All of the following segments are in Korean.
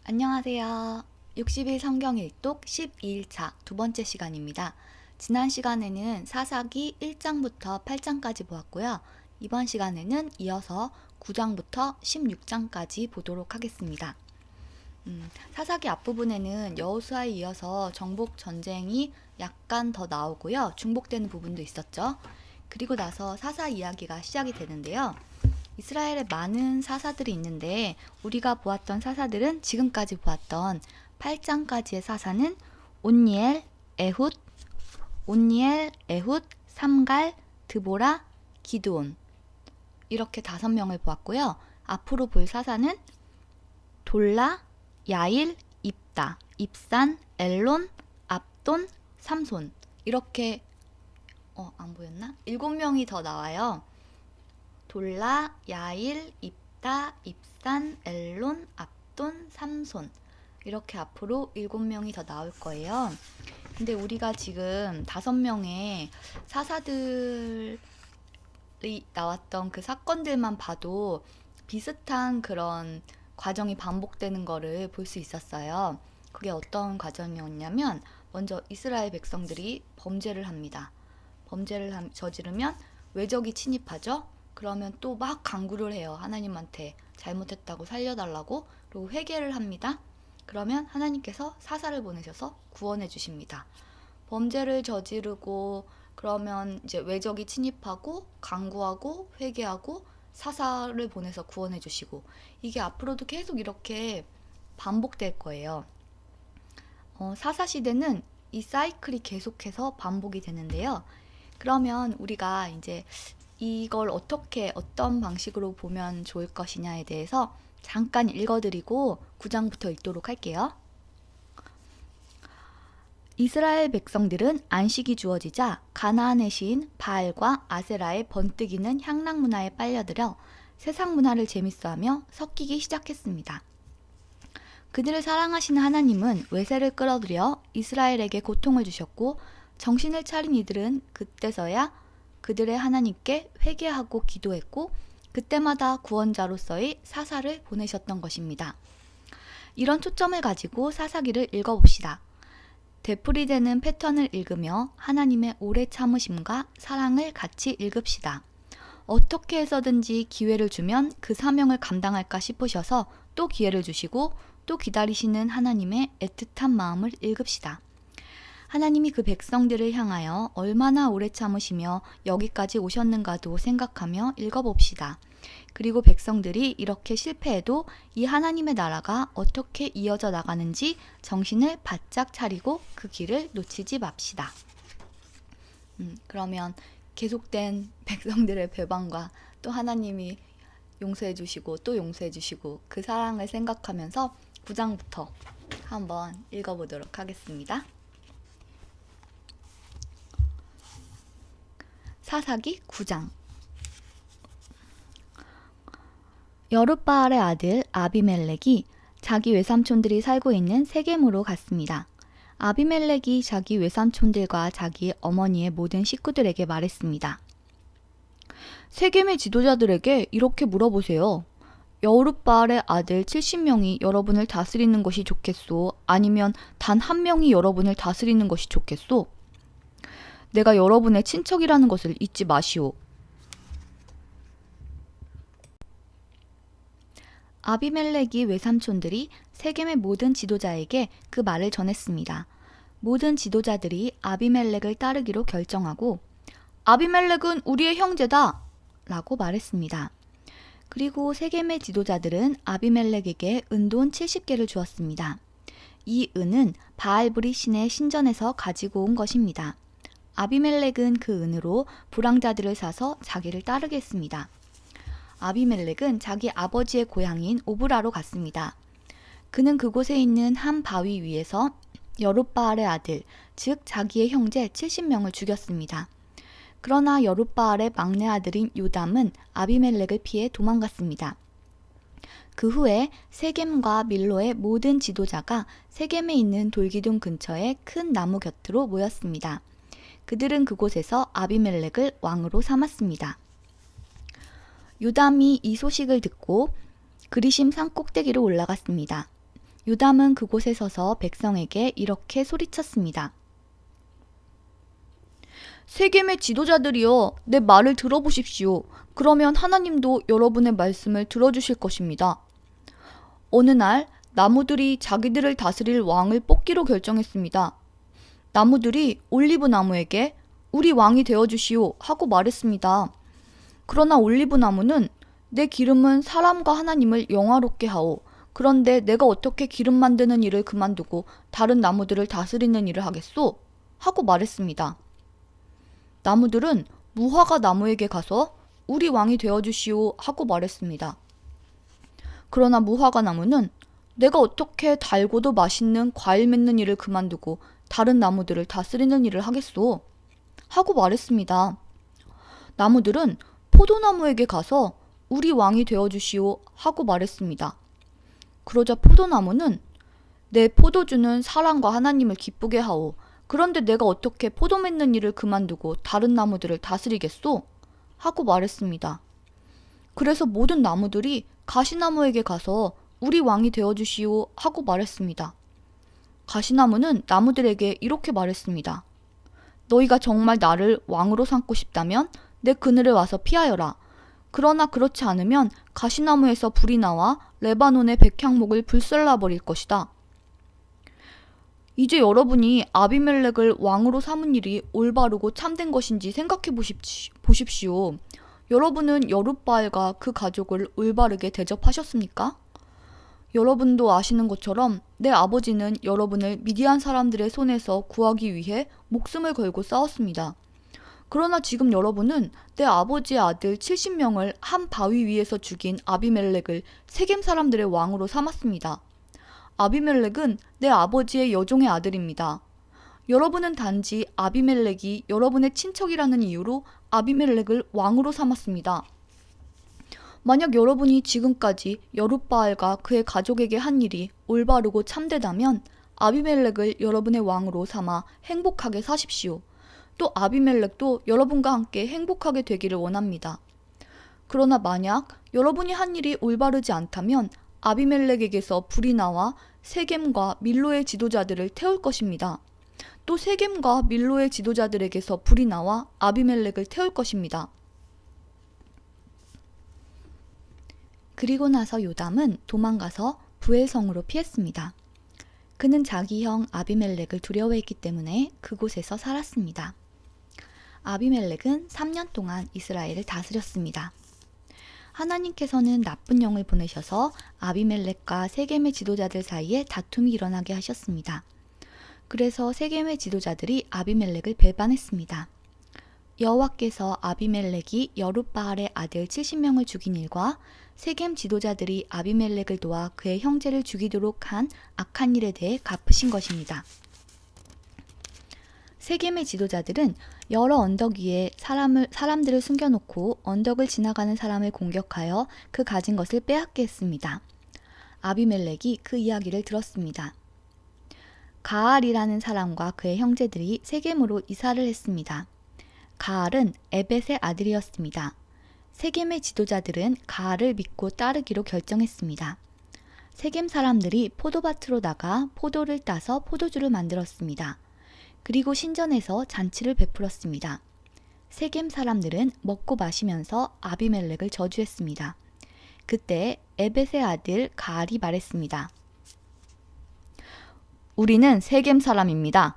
안녕하세요. 60일 성경 일독 12일차 두 번째 시간입니다. 지난 시간에는 사사기 1장부터 8장까지 보았고요. 이번 시간에는 이어서 9장부터 16장까지 보도록 하겠습니다. 사사기 앞부분에는 여호수아에 이어서 정복 전쟁이 약간 더 나오고요. 중복되는 부분도 있었죠. 그리고 나서 사사 이야기가 시작이 되는데요. 이스라엘에 많은 사사들이 있는데 우리가 보았던 사사들은 지금까지 보았던 8장까지의 사사는 온니엘, 에훗, 삼갈, 드보라, 기드온 이렇게 5명을 보았고요. 앞으로 볼 사사는 돌라, 야일, 입다, 입산, 엘론, 압돈, 삼손 이렇게 안 보였나? 7명이 더 나와요. 돌라, 야일, 입다, 입산, 엘론, 압돈, 삼손 이렇게 앞으로 7명이 더 나올 거예요. 근데 우리가 지금 5명의 사사들이 나왔던 그 사건들만 봐도 비슷한 그런 과정이 반복되는 거를 볼 수 있었어요. 그게 어떤 과정이었냐면 먼저 이스라엘 백성들이 범죄를 합니다. 범죄를 저지르면 외적이 침입하죠. 그러면 또 막 간구를 해요. 하나님한테 잘못했다고 살려달라고. 그리고 회개를 합니다. 그러면 하나님께서 사사를 보내셔서 구원해 주십니다. 범죄를 저지르고 그러면 이제 외적이 침입하고 간구하고 회개하고 사사를 보내서 구원해 주시고 이게 앞으로도 계속 이렇게 반복될 거예요. 사사 시대는 이 사이클이 계속해서 반복이 되는데요. 그러면 우리가 이제 이걸 어떤 방식으로 보면 좋을 것이냐에 대해서 잠깐 읽어드리고 9장부터 읽도록 할게요. 이스라엘 백성들은 안식이 주어지자 가나안의 시인 바알과 아세라의 번뜩이는 향락 문화에 빨려들어 세상 문화를 재밌어하며 섞이기 시작했습니다. 그들을 사랑하시는 하나님은 외세를 끌어들여 이스라엘에게 고통을 주셨고 정신을 차린 이들은 그때서야 그들의 하나님께 회개하고 기도했고 그때마다 구원자로서의 사사를 보내셨던 것입니다. 이런 초점을 가지고 사사기를 읽어봅시다. 되풀이되는 패턴을 읽으며 하나님의 오래 참으심과 사랑을 같이 읽읍시다. 어떻게 해서든지 기회를 주면 그 사명을 감당할까 싶으셔서 또 기회를 주시고 또 기다리시는 하나님의 애틋한 마음을 읽읍시다. 하나님이 그 백성들을 향하여 얼마나 오래 참으시며 여기까지 오셨는가도 생각하며 읽어봅시다. 그리고 백성들이 이렇게 실패해도 이 하나님의 나라가 어떻게 이어져 나가는지 정신을 바짝 차리고 그 길을 놓치지 맙시다. 그러면 계속된 백성들의 배반과 또 하나님이 용서해 주시고 또 용서해 주시고 그 사랑을 생각하면서 9장부터 한번 읽어보도록 하겠습니다. 사사기 9장. 여룻바알의 아들 아비멜렉이 자기 외삼촌들이 살고 있는 세겜으로 갔습니다. 아비멜렉이 자기 외삼촌들과 자기 어머니의 모든 식구들에게 말했습니다. 세겜의 지도자들에게 이렇게 물어보세요. 여룻바알의 아들 70명이 여러분을 다스리는 것이 좋겠소? 아니면 단 한 명이 여러분을 다스리는 것이 좋겠소? 내가 여러분의 친척이라는 것을 잊지 마시오. 아비멜렉이 외삼촌들이 세겜의 모든 지도자에게 그 말을 전했습니다. 모든 지도자들이 아비멜렉을 따르기로 결정하고 아비멜렉은 우리의 형제다! 라고 말했습니다. 그리고 세겜의 지도자들은 아비멜렉에게 은돈 70개를 주었습니다. 이 은은 바알브리 신의 신전에서 가지고 온 것입니다. 아비멜렉은 그 은으로 불황자들을 사서 자기를 따르게 했습니다. 아비멜렉은 자기 아버지의 고향인 오브라로 갔습니다. 그는 그곳에 있는 한 바위 위에서 여룻바알의 아들, 즉 자기의 형제 70명을 죽였습니다. 그러나 여룻바알의 막내 아들인 요담은 아비멜렉을 피해 도망갔습니다. 그 후에 세겜과 밀로의 모든 지도자가 세겜에 있는 돌기둥 근처의 큰 나무 곁으로 모였습니다. 그들은 그곳에서 아비멜렉을 왕으로 삼았습니다. 요담이 이 소식을 듣고 그리심 산 꼭대기로 올라갔습니다. 요담은 그곳에 서서 백성에게 이렇게 소리쳤습니다. 세겜의 지도자들이여, 내 말을 들어보십시오. 그러면 하나님도 여러분의 말씀을 들어주실 것입니다. 어느 날 나무들이 자기들을 다스릴 왕을 뽑기로 결정했습니다. 나무들이 올리브 나무에게 우리 왕이 되어주시오 하고 말했습니다. 그러나 올리브 나무는 내 기름은 사람과 하나님을 영화롭게 하오. 그런데 내가 어떻게 기름 만드는 일을 그만두고 다른 나무들을 다스리는 일을 하겠소? 하고 말했습니다. 나무들은 무화과 나무에게 가서 우리 왕이 되어주시오 하고 말했습니다. 그러나 무화과 나무는 내가 어떻게 달고도 맛있는 과일 맺는 일을 그만두고 다른 나무들을 다스리는 일을 하겠소? 하고 말했습니다. 나무들은 포도나무에게 가서 우리 왕이 되어주시오 하고 말했습니다. 그러자 포도나무는 내 포도주는 사랑과 하나님을 기쁘게 하오. 그런데 내가 어떻게 포도 맺는 일을 그만두고 다른 나무들을 다스리겠소? 하고 말했습니다. 그래서 모든 나무들이 가시나무에게 가서 우리 왕이 되어주시오 하고 말했습니다. 가시나무는 나무들에게 이렇게 말했습니다. 너희가 정말 나를 왕으로 삼고 싶다면 내 그늘에 와서 피하여라. 그러나 그렇지 않으면 가시나무에서 불이 나와 레바논의 백향목을 불살라 버릴 것이다. 이제 여러분이 아비멜렉을 왕으로 삼은 일이 올바르고 참된 것인지 생각해 보십시오. 여러분은 여룻바알과 그 가족을 올바르게 대접하셨습니까? 여러분도 아시는 것처럼 내 아버지는 여러분을 미디안 사람들의 손에서 구하기 위해 목숨을 걸고 싸웠습니다. 그러나 지금 여러분은 내 아버지의 아들 70명을 한 바위 위에서 죽인 아비멜렉을 세겜 사람들의 왕으로 삼았습니다. 아비멜렉은 내 아버지의 여종의 아들입니다. 여러분은 단지 아비멜렉이 여러분의 친척이라는 이유로 아비멜렉을 왕으로 삼았습니다. 만약 여러분이 지금까지 여룻바알과 그의 가족에게 한 일이 올바르고 참되다면 아비멜렉을 여러분의 왕으로 삼아 행복하게 사십시오. 또 아비멜렉도 여러분과 함께 행복하게 되기를 원합니다. 그러나 만약 여러분이 한 일이 올바르지 않다면 아비멜렉에게서 불이 나와 세겜과 밀로의 지도자들을 태울 것입니다. 또 세겜과 밀로의 지도자들에게서 불이 나와 아비멜렉을 태울 것입니다. 그리고 나서 요담은 도망가서 부엘성으로 피했습니다. 그는 자기 형 아비멜렉을 두려워했기 때문에 그곳에서 살았습니다. 아비멜렉은 3년 동안 이스라엘을 다스렸습니다. 하나님께서는 나쁜 영을 보내셔서 아비멜렉과 세겜의 지도자들 사이에 다툼이 일어나게 하셨습니다. 그래서 세겜의 지도자들이 아비멜렉을 배반했습니다. 여호와께서 아비멜렉이 여룻바알의 아들 70명을 죽인 일과 세겜 지도자들이 아비멜렉을 도와 그의 형제를 죽이도록 한 악한 일에 대해 갚으신 것입니다. 세겜의 지도자들은 여러 언덕 위에 사람들을 숨겨놓고 언덕을 지나가는 사람을 공격하여 그 가진 것을 빼앗게 했습니다. 아비멜렉이 그 이야기를 들었습니다. 가알이라는 사람과 그의 형제들이 세겜으로 이사를 했습니다. 가알은 에벳의 아들이었습니다. 세겜의 지도자들은 가알을 믿고 따르기로 결정했습니다. 세겜 사람들이 포도밭으로 나가 포도를 따서 포도주를 만들었습니다. 그리고 신전에서 잔치를 베풀었습니다. 세겜 사람들은 먹고 마시면서 아비멜렉을 저주했습니다. 그때 에벳의 아들 가알이 말했습니다. 우리는 세겜 사람입니다.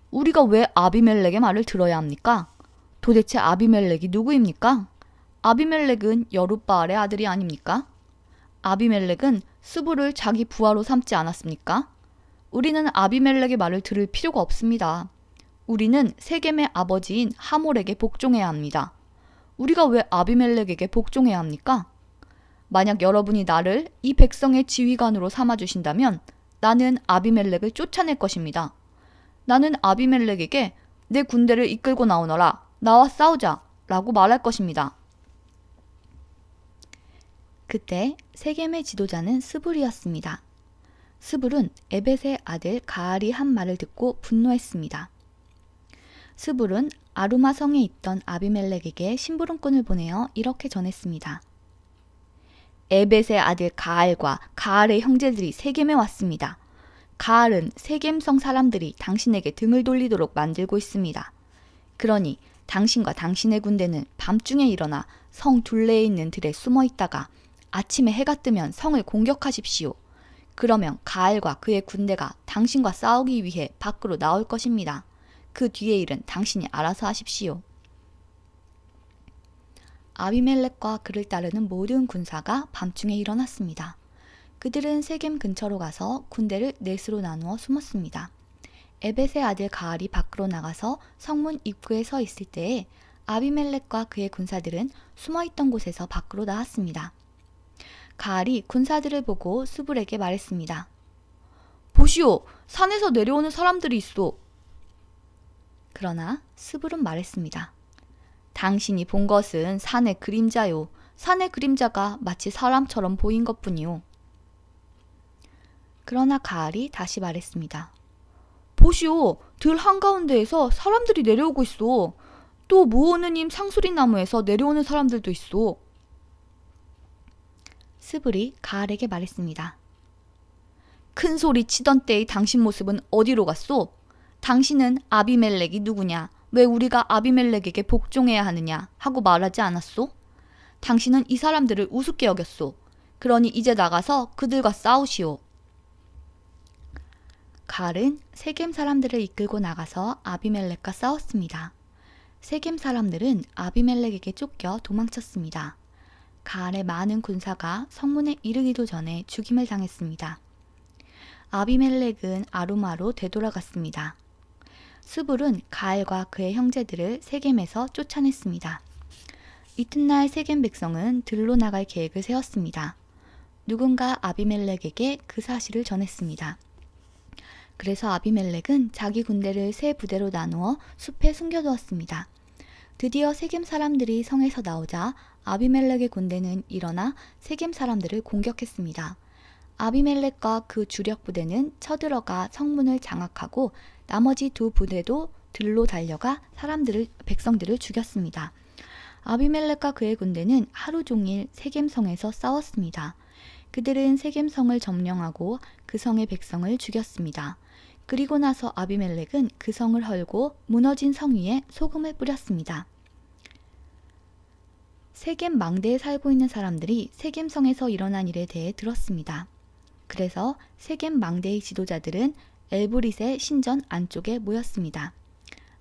우리가 왜 아비멜렉의 말을 들어야 합니까? 도대체 아비멜렉이 누구입니까? 아비멜렉은 여룻바알의 아들이 아닙니까? 아비멜렉은 스불을 자기 부하로 삼지 않았습니까? 우리는 아비멜렉의 말을 들을 필요가 없습니다. 우리는 세겜의 아버지인 하몰에게 복종해야 합니다. 우리가 왜 아비멜렉에게 복종해야 합니까? 만약 여러분이 나를 이 백성의 지휘관으로 삼아주신다면 나는 아비멜렉을 쫓아낼 것입니다. 나는 아비멜렉에게 내 군대를 이끌고 나오너라, 나와 싸우자 라고 말할 것입니다. 그때 세겜의 지도자는 스불이었습니다. 스불은 에벳의 아들 가알이 한 말을 듣고 분노했습니다. 스불은 아루마 성에 있던 아비멜렉에게 심부름꾼을 보내어 이렇게 전했습니다. 에벳의 아들 가알과 가알의 형제들이 세겜에 왔습니다. 가알은 세겜성 사람들이 당신에게 등을 돌리도록 만들고 있습니다. 그러니 당신과 당신의 군대는 밤중에 일어나 성 둘레에 있는 들에 숨어 있다가 아침에 해가 뜨면 성을 공격하십시오. 그러면 가알과 그의 군대가 당신과 싸우기 위해 밖으로 나올 것입니다. 그 뒤의 일은 당신이 알아서 하십시오. 아비멜렉과 그를 따르는 모든 군사가 밤중에 일어났습니다. 그들은 세겜 근처로 가서 군대를 넷으로 나누어 숨었습니다. 에벳의 아들 가알이 밖으로 나가서 성문 입구에 서 있을 때에 아비멜렉과 그의 군사들은 숨어있던 곳에서 밖으로 나왔습니다. 가알이 군사들을 보고 스불에게 말했습니다. 보시오, 산에서 내려오는 사람들이 있어. 그러나 스불은 말했습니다. 당신이 본 것은 산의 그림자요. 산의 그림자가 마치 사람처럼 보인 것뿐이요. 그러나 가알이 다시 말했습니다. 보시오, 들 한가운데에서 사람들이 내려오고 있어. 또 무오느님 상수리 나무에서 내려오는 사람들도 있어. 스불이 가알에게 말했습니다. 큰 소리 치던 때의 당신 모습은 어디로 갔소? 당신은 아비멜렉이 누구냐? 왜 우리가 아비멜렉에게 복종해야 하느냐? 하고 말하지 않았소? 당신은 이 사람들을 우습게 여겼소. 그러니 이제 나가서 그들과 싸우시오. 가알은 세겜 사람들을 이끌고 나가서 아비멜렉과 싸웠습니다. 세겜 사람들은 아비멜렉에게 쫓겨 도망쳤습니다. 가알의 많은 군사가 성문에 이르기도 전에 죽임을 당했습니다. 아비멜렉은 아루마로 되돌아갔습니다. 스불은 가알과 그의 형제들을 세겜에서 쫓아냈습니다. 이튿날 세겜 백성은 들로 나갈 계획을 세웠습니다. 누군가 아비멜렉에게 그 사실을 전했습니다. 그래서 아비멜렉은 자기 군대를 세 부대로 나누어 숲에 숨겨두었습니다. 드디어 세겜 사람들이 성에서 나오자 아비멜렉의 군대는 일어나 세겜 사람들을 공격했습니다. 아비멜렉과 그 주력 부대는 쳐들어가 성문을 장악하고 나머지 두 부대도 들로 달려가 백성들을 죽였습니다. 아비멜렉과 그의 군대는 하루 종일 세겜성에서 싸웠습니다. 그들은 세겜성을 점령하고 그 성의 백성을 죽였습니다. 그리고 나서 아비멜렉은 그 성을 헐고 무너진 성 위에 소금을 뿌렸습니다. 세겜 망대에 살고 있는 사람들이 세겜성에서 일어난 일에 대해 들었습니다. 그래서 세겜 망대의 지도자들은 엘브릿의 신전 안쪽에 모였습니다.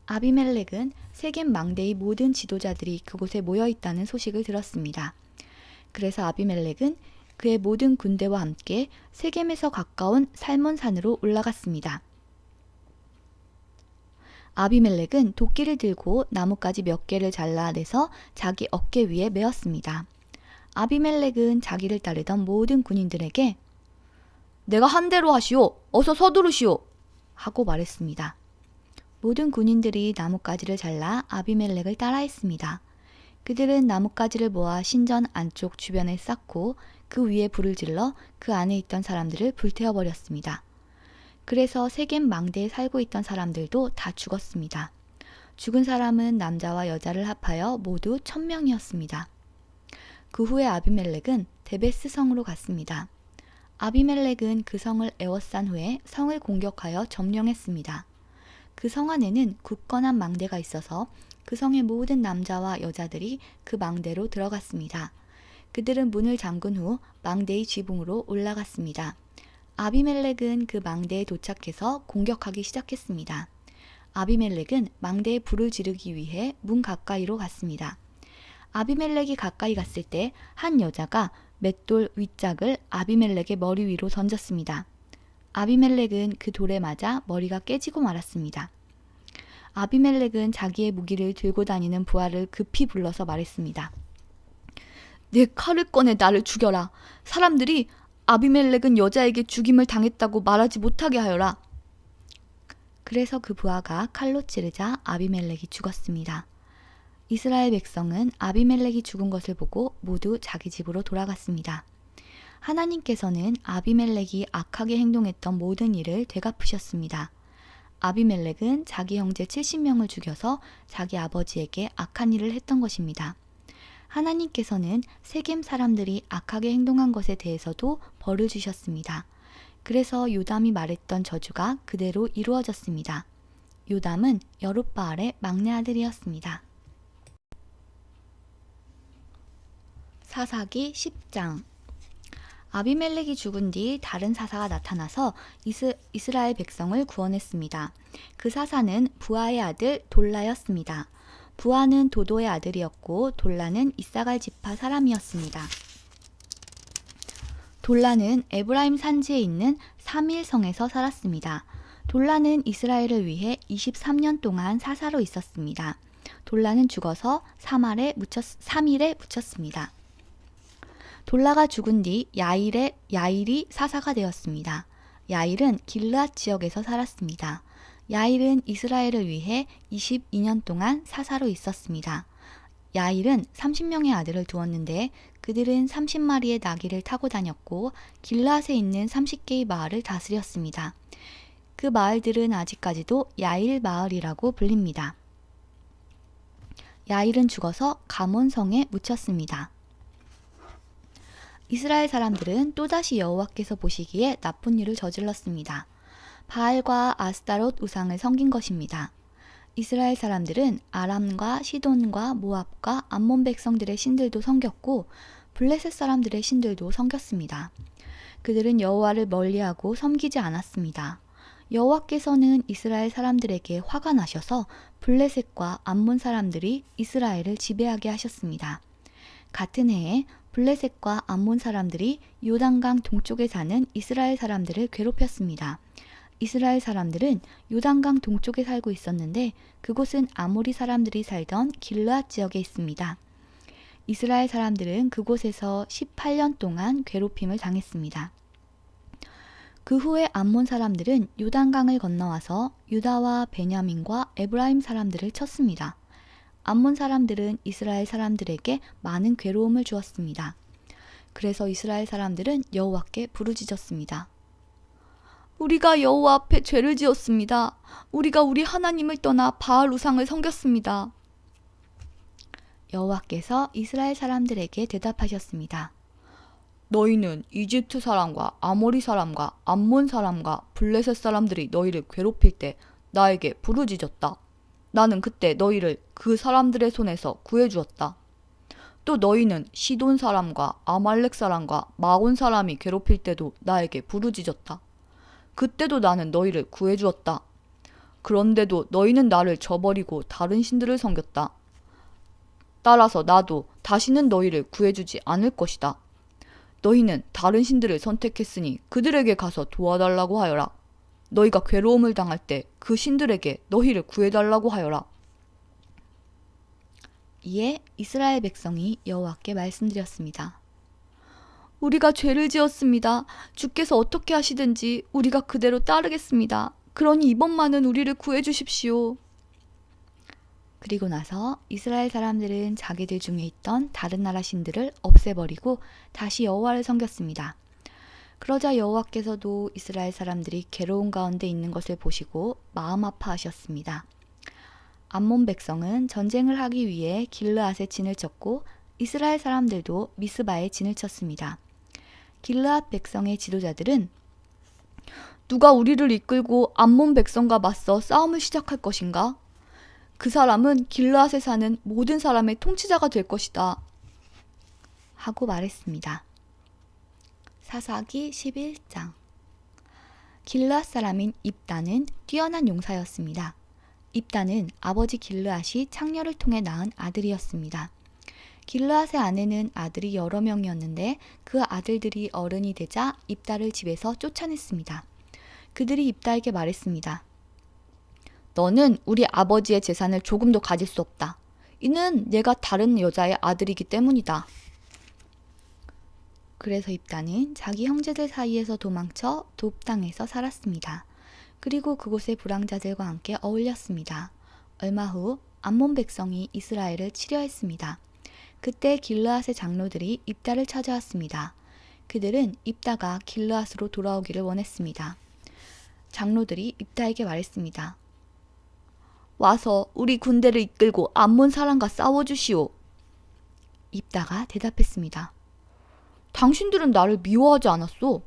아비멜렉은 세겜 망대의 모든 지도자들이 그곳에 모여 있다는 소식을 들었습니다. 그래서 아비멜렉은 그의 모든 군대와 함께 세겜에서 가까운 살몬산으로 올라갔습니다. 아비멜렉은 도끼를 들고 나뭇가지 몇 개를 잘라내서 자기 어깨 위에 메었습니다. 아비멜렉은 자기를 따르던 모든 군인들에게 내가 한 대로 하시오. 어서 서두르시오. 하고 말했습니다. 모든 군인들이 나뭇가지를 잘라 아비멜렉을 따라했습니다. 그들은 나뭇가지를 모아 신전 안쪽 주변에 쌓고 그 위에 불을 질러 그 안에 있던 사람들을 불태워버렸습니다. 그래서 세겜 망대에 살고 있던 사람들도 다 죽었습니다. 죽은 사람은 남자와 여자를 합하여 모두 1000명이었습니다. 그 후에 아비멜렉은 데베스 성으로 갔습니다. 아비멜렉은 그 성을 에워싼 후에 성을 공격하여 점령했습니다. 그 성 안에는 굳건한 망대가 있어서 그 성의 모든 남자와 여자들이 그 망대로 들어갔습니다. 그들은 문을 잠근 후 망대의 지붕으로 올라갔습니다. 아비멜렉은 그 망대에 도착해서 공격하기 시작했습니다. 아비멜렉은 망대에 불을 지르기 위해 문 가까이로 갔습니다. 아비멜렉이 가까이 갔을 때 한 여자가 맷돌 윗짝을 아비멜렉의 머리 위로 던졌습니다. 아비멜렉은 그 돌에 맞아 머리가 깨지고 말았습니다. 아비멜렉은 자기의 무기를 들고 다니는 부하를 급히 불러서 말했습니다. 네 칼을 꺼내 나를 죽여라. 사람들이 아비멜렉은 여자에게 죽임을 당했다고 말하지 못하게 하여라. 그래서 그 부하가 칼로 찌르자 아비멜렉이 죽었습니다. 이스라엘 백성은 아비멜렉이 죽은 것을 보고 모두 자기 집으로 돌아갔습니다. 하나님께서는 아비멜렉이 악하게 행동했던 모든 일을 되갚으셨습니다. 아비멜렉은 자기 형제 70명을 죽여서 자기 아버지에게 악한 일을 했던 것입니다. 하나님께서는 세겜 사람들이 악하게 행동한 것에 대해서도 벌을 주셨습니다. 그래서 요담이 말했던 저주가 그대로 이루어졌습니다. 요담은 여룻바알의 막내 아들이었습니다. 사사기 10장. 아비멜렉이 죽은 뒤 다른 사사가 나타나서 이스라엘 백성을 구원했습니다. 그 사사는 부하의 아들 돌라였습니다. 부하는 도도의 아들이었고 돌라는 이사갈 지파 사람이었습니다. 돌라는 에브라임 산지에 있는 사밀성에서 살았습니다. 돌라는 이스라엘을 위해 23년 동안 사사로 있었습니다. 돌라는 죽어서 사밀에 묻혔습니다. 돌라가 죽은 뒤 야일이 사사가 되었습니다. 야일은 길르앗 지역에서 살았습니다. 야일은 이스라엘을 위해 22년 동안 사사로 있었습니다. 야일은 30명의 아들을 두었는데 그들은 30마리의 나귀를 타고 다녔고 길르앗에 있는 30개의 마을을 다스렸습니다. 그 마을들은 아직까지도 야일 마을이라고 불립니다. 야일은 죽어서 가몬성에 묻혔습니다. 이스라엘 사람들은 또다시 여호와께서 보시기에 나쁜 일을 저질렀습니다. 바알과 아스타롯 우상을 섬긴 것입니다. 이스라엘 사람들은 아람과 시돈과 모압과 암몬 백성들의 신들도 섬겼고 블레셋 사람들의 신들도 섬겼습니다. 그들은 여호와를 멀리하고 섬기지 않았습니다. 여호와께서는 이스라엘 사람들에게 화가 나셔서 블레셋과 암몬 사람들이 이스라엘을 지배하게 하셨습니다. 같은 해에 블레셋과 암몬 사람들이 요단강 동쪽에 사는 이스라엘 사람들을 괴롭혔습니다. 이스라엘 사람들은 요단강 동쪽에 살고 있었는데 그곳은 아모리 사람들이 살던 길르앗 지역에 있습니다. 이스라엘 사람들은 그곳에서 18년 동안 괴롭힘을 당했습니다. 그 후에 암몬 사람들은 요단강을 건너와서 유다와 베냐민과 에브라임 사람들을 쳤습니다. 암몬 사람들은 이스라엘 사람들에게 많은 괴로움을 주었습니다. 그래서 이스라엘 사람들은 여호와께 부르짖었습니다. 우리가 여호와 앞에 죄를 지었습니다. 우리가 우리 하나님을 떠나 바알 우상을 섬겼습니다. 여호와께서 이스라엘 사람들에게 대답하셨습니다. 너희는 이집트 사람과 아모리 사람과 암몬 사람과 블레셋 사람들이 너희를 괴롭힐 때 나에게 부르짖었다. 나는 그때 너희를 그 사람들의 손에서 구해주었다. 또 너희는 시돈 사람과 아말렉 사람과 마온 사람이 괴롭힐 때도 나에게 부르짖었다. 그때도 나는 너희를 구해주었다. 그런데도 너희는 나를 저버리고 다른 신들을 섬겼다. 따라서 나도 다시는 너희를 구해주지 않을 것이다. 너희는 다른 신들을 선택했으니 그들에게 가서 도와달라고 하여라. 너희가 괴로움을 당할 때 그 신들에게 너희를 구해달라고 하여라. 이에 이스라엘 백성이 여호와께 말씀드렸습니다. 우리가 죄를 지었습니다. 주께서 어떻게 하시든지 우리가 그대로 따르겠습니다. 그러니 이번만은 우리를 구해주십시오. 그리고 나서 이스라엘 사람들은 자기들 중에 있던 다른 나라 신들을 없애버리고 다시 여호와를 섬겼습니다. 그러자 여호와께서도 이스라엘 사람들이 괴로운 가운데 있는 것을 보시고 마음 아파하셨습니다. 암몬 백성은 전쟁을 하기 위해 길르앗에 진을 쳤고 이스라엘 사람들도 미스바에 진을 쳤습니다. 길르앗 백성의 지도자들은 누가 우리를 이끌고 암몬 백성과 맞서 싸움을 시작할 것인가? 그 사람은 길르앗에 사는 모든 사람의 통치자가 될 것이다. 하고 말했습니다. 사사기 11장. 길르앗 사람인 입단은 뛰어난 용사였습니다. 입단은 아버지 길르앗이 창녀를 통해 낳은 아들이었습니다. 길르앗의 아내는 아들이 여러 명이었는데 그 아들들이 어른이 되자 입다를 집에서 쫓아냈습니다. 그들이 입다에게 말했습니다. 너는 우리 아버지의 재산을 조금도 가질 수 없다. 이는 내가 다른 여자의 아들이기 때문이다. 그래서 입다는 자기 형제들 사이에서 도망쳐 돕당에서 살았습니다. 그리고 그곳의 불황자들과 함께 어울렸습니다. 얼마 후 암몬 백성이 이스라엘을 치려했습니다. 그때 길르앗의 장로들이 입다를 찾아왔습니다. 그들은 입다가 길르앗으로 돌아오기를 원했습니다. 장로들이 입다에게 말했습니다. 와서 우리 군대를 이끌고 암몬 사람과 싸워주시오. 입다가 대답했습니다. 당신들은 나를 미워하지 않았소.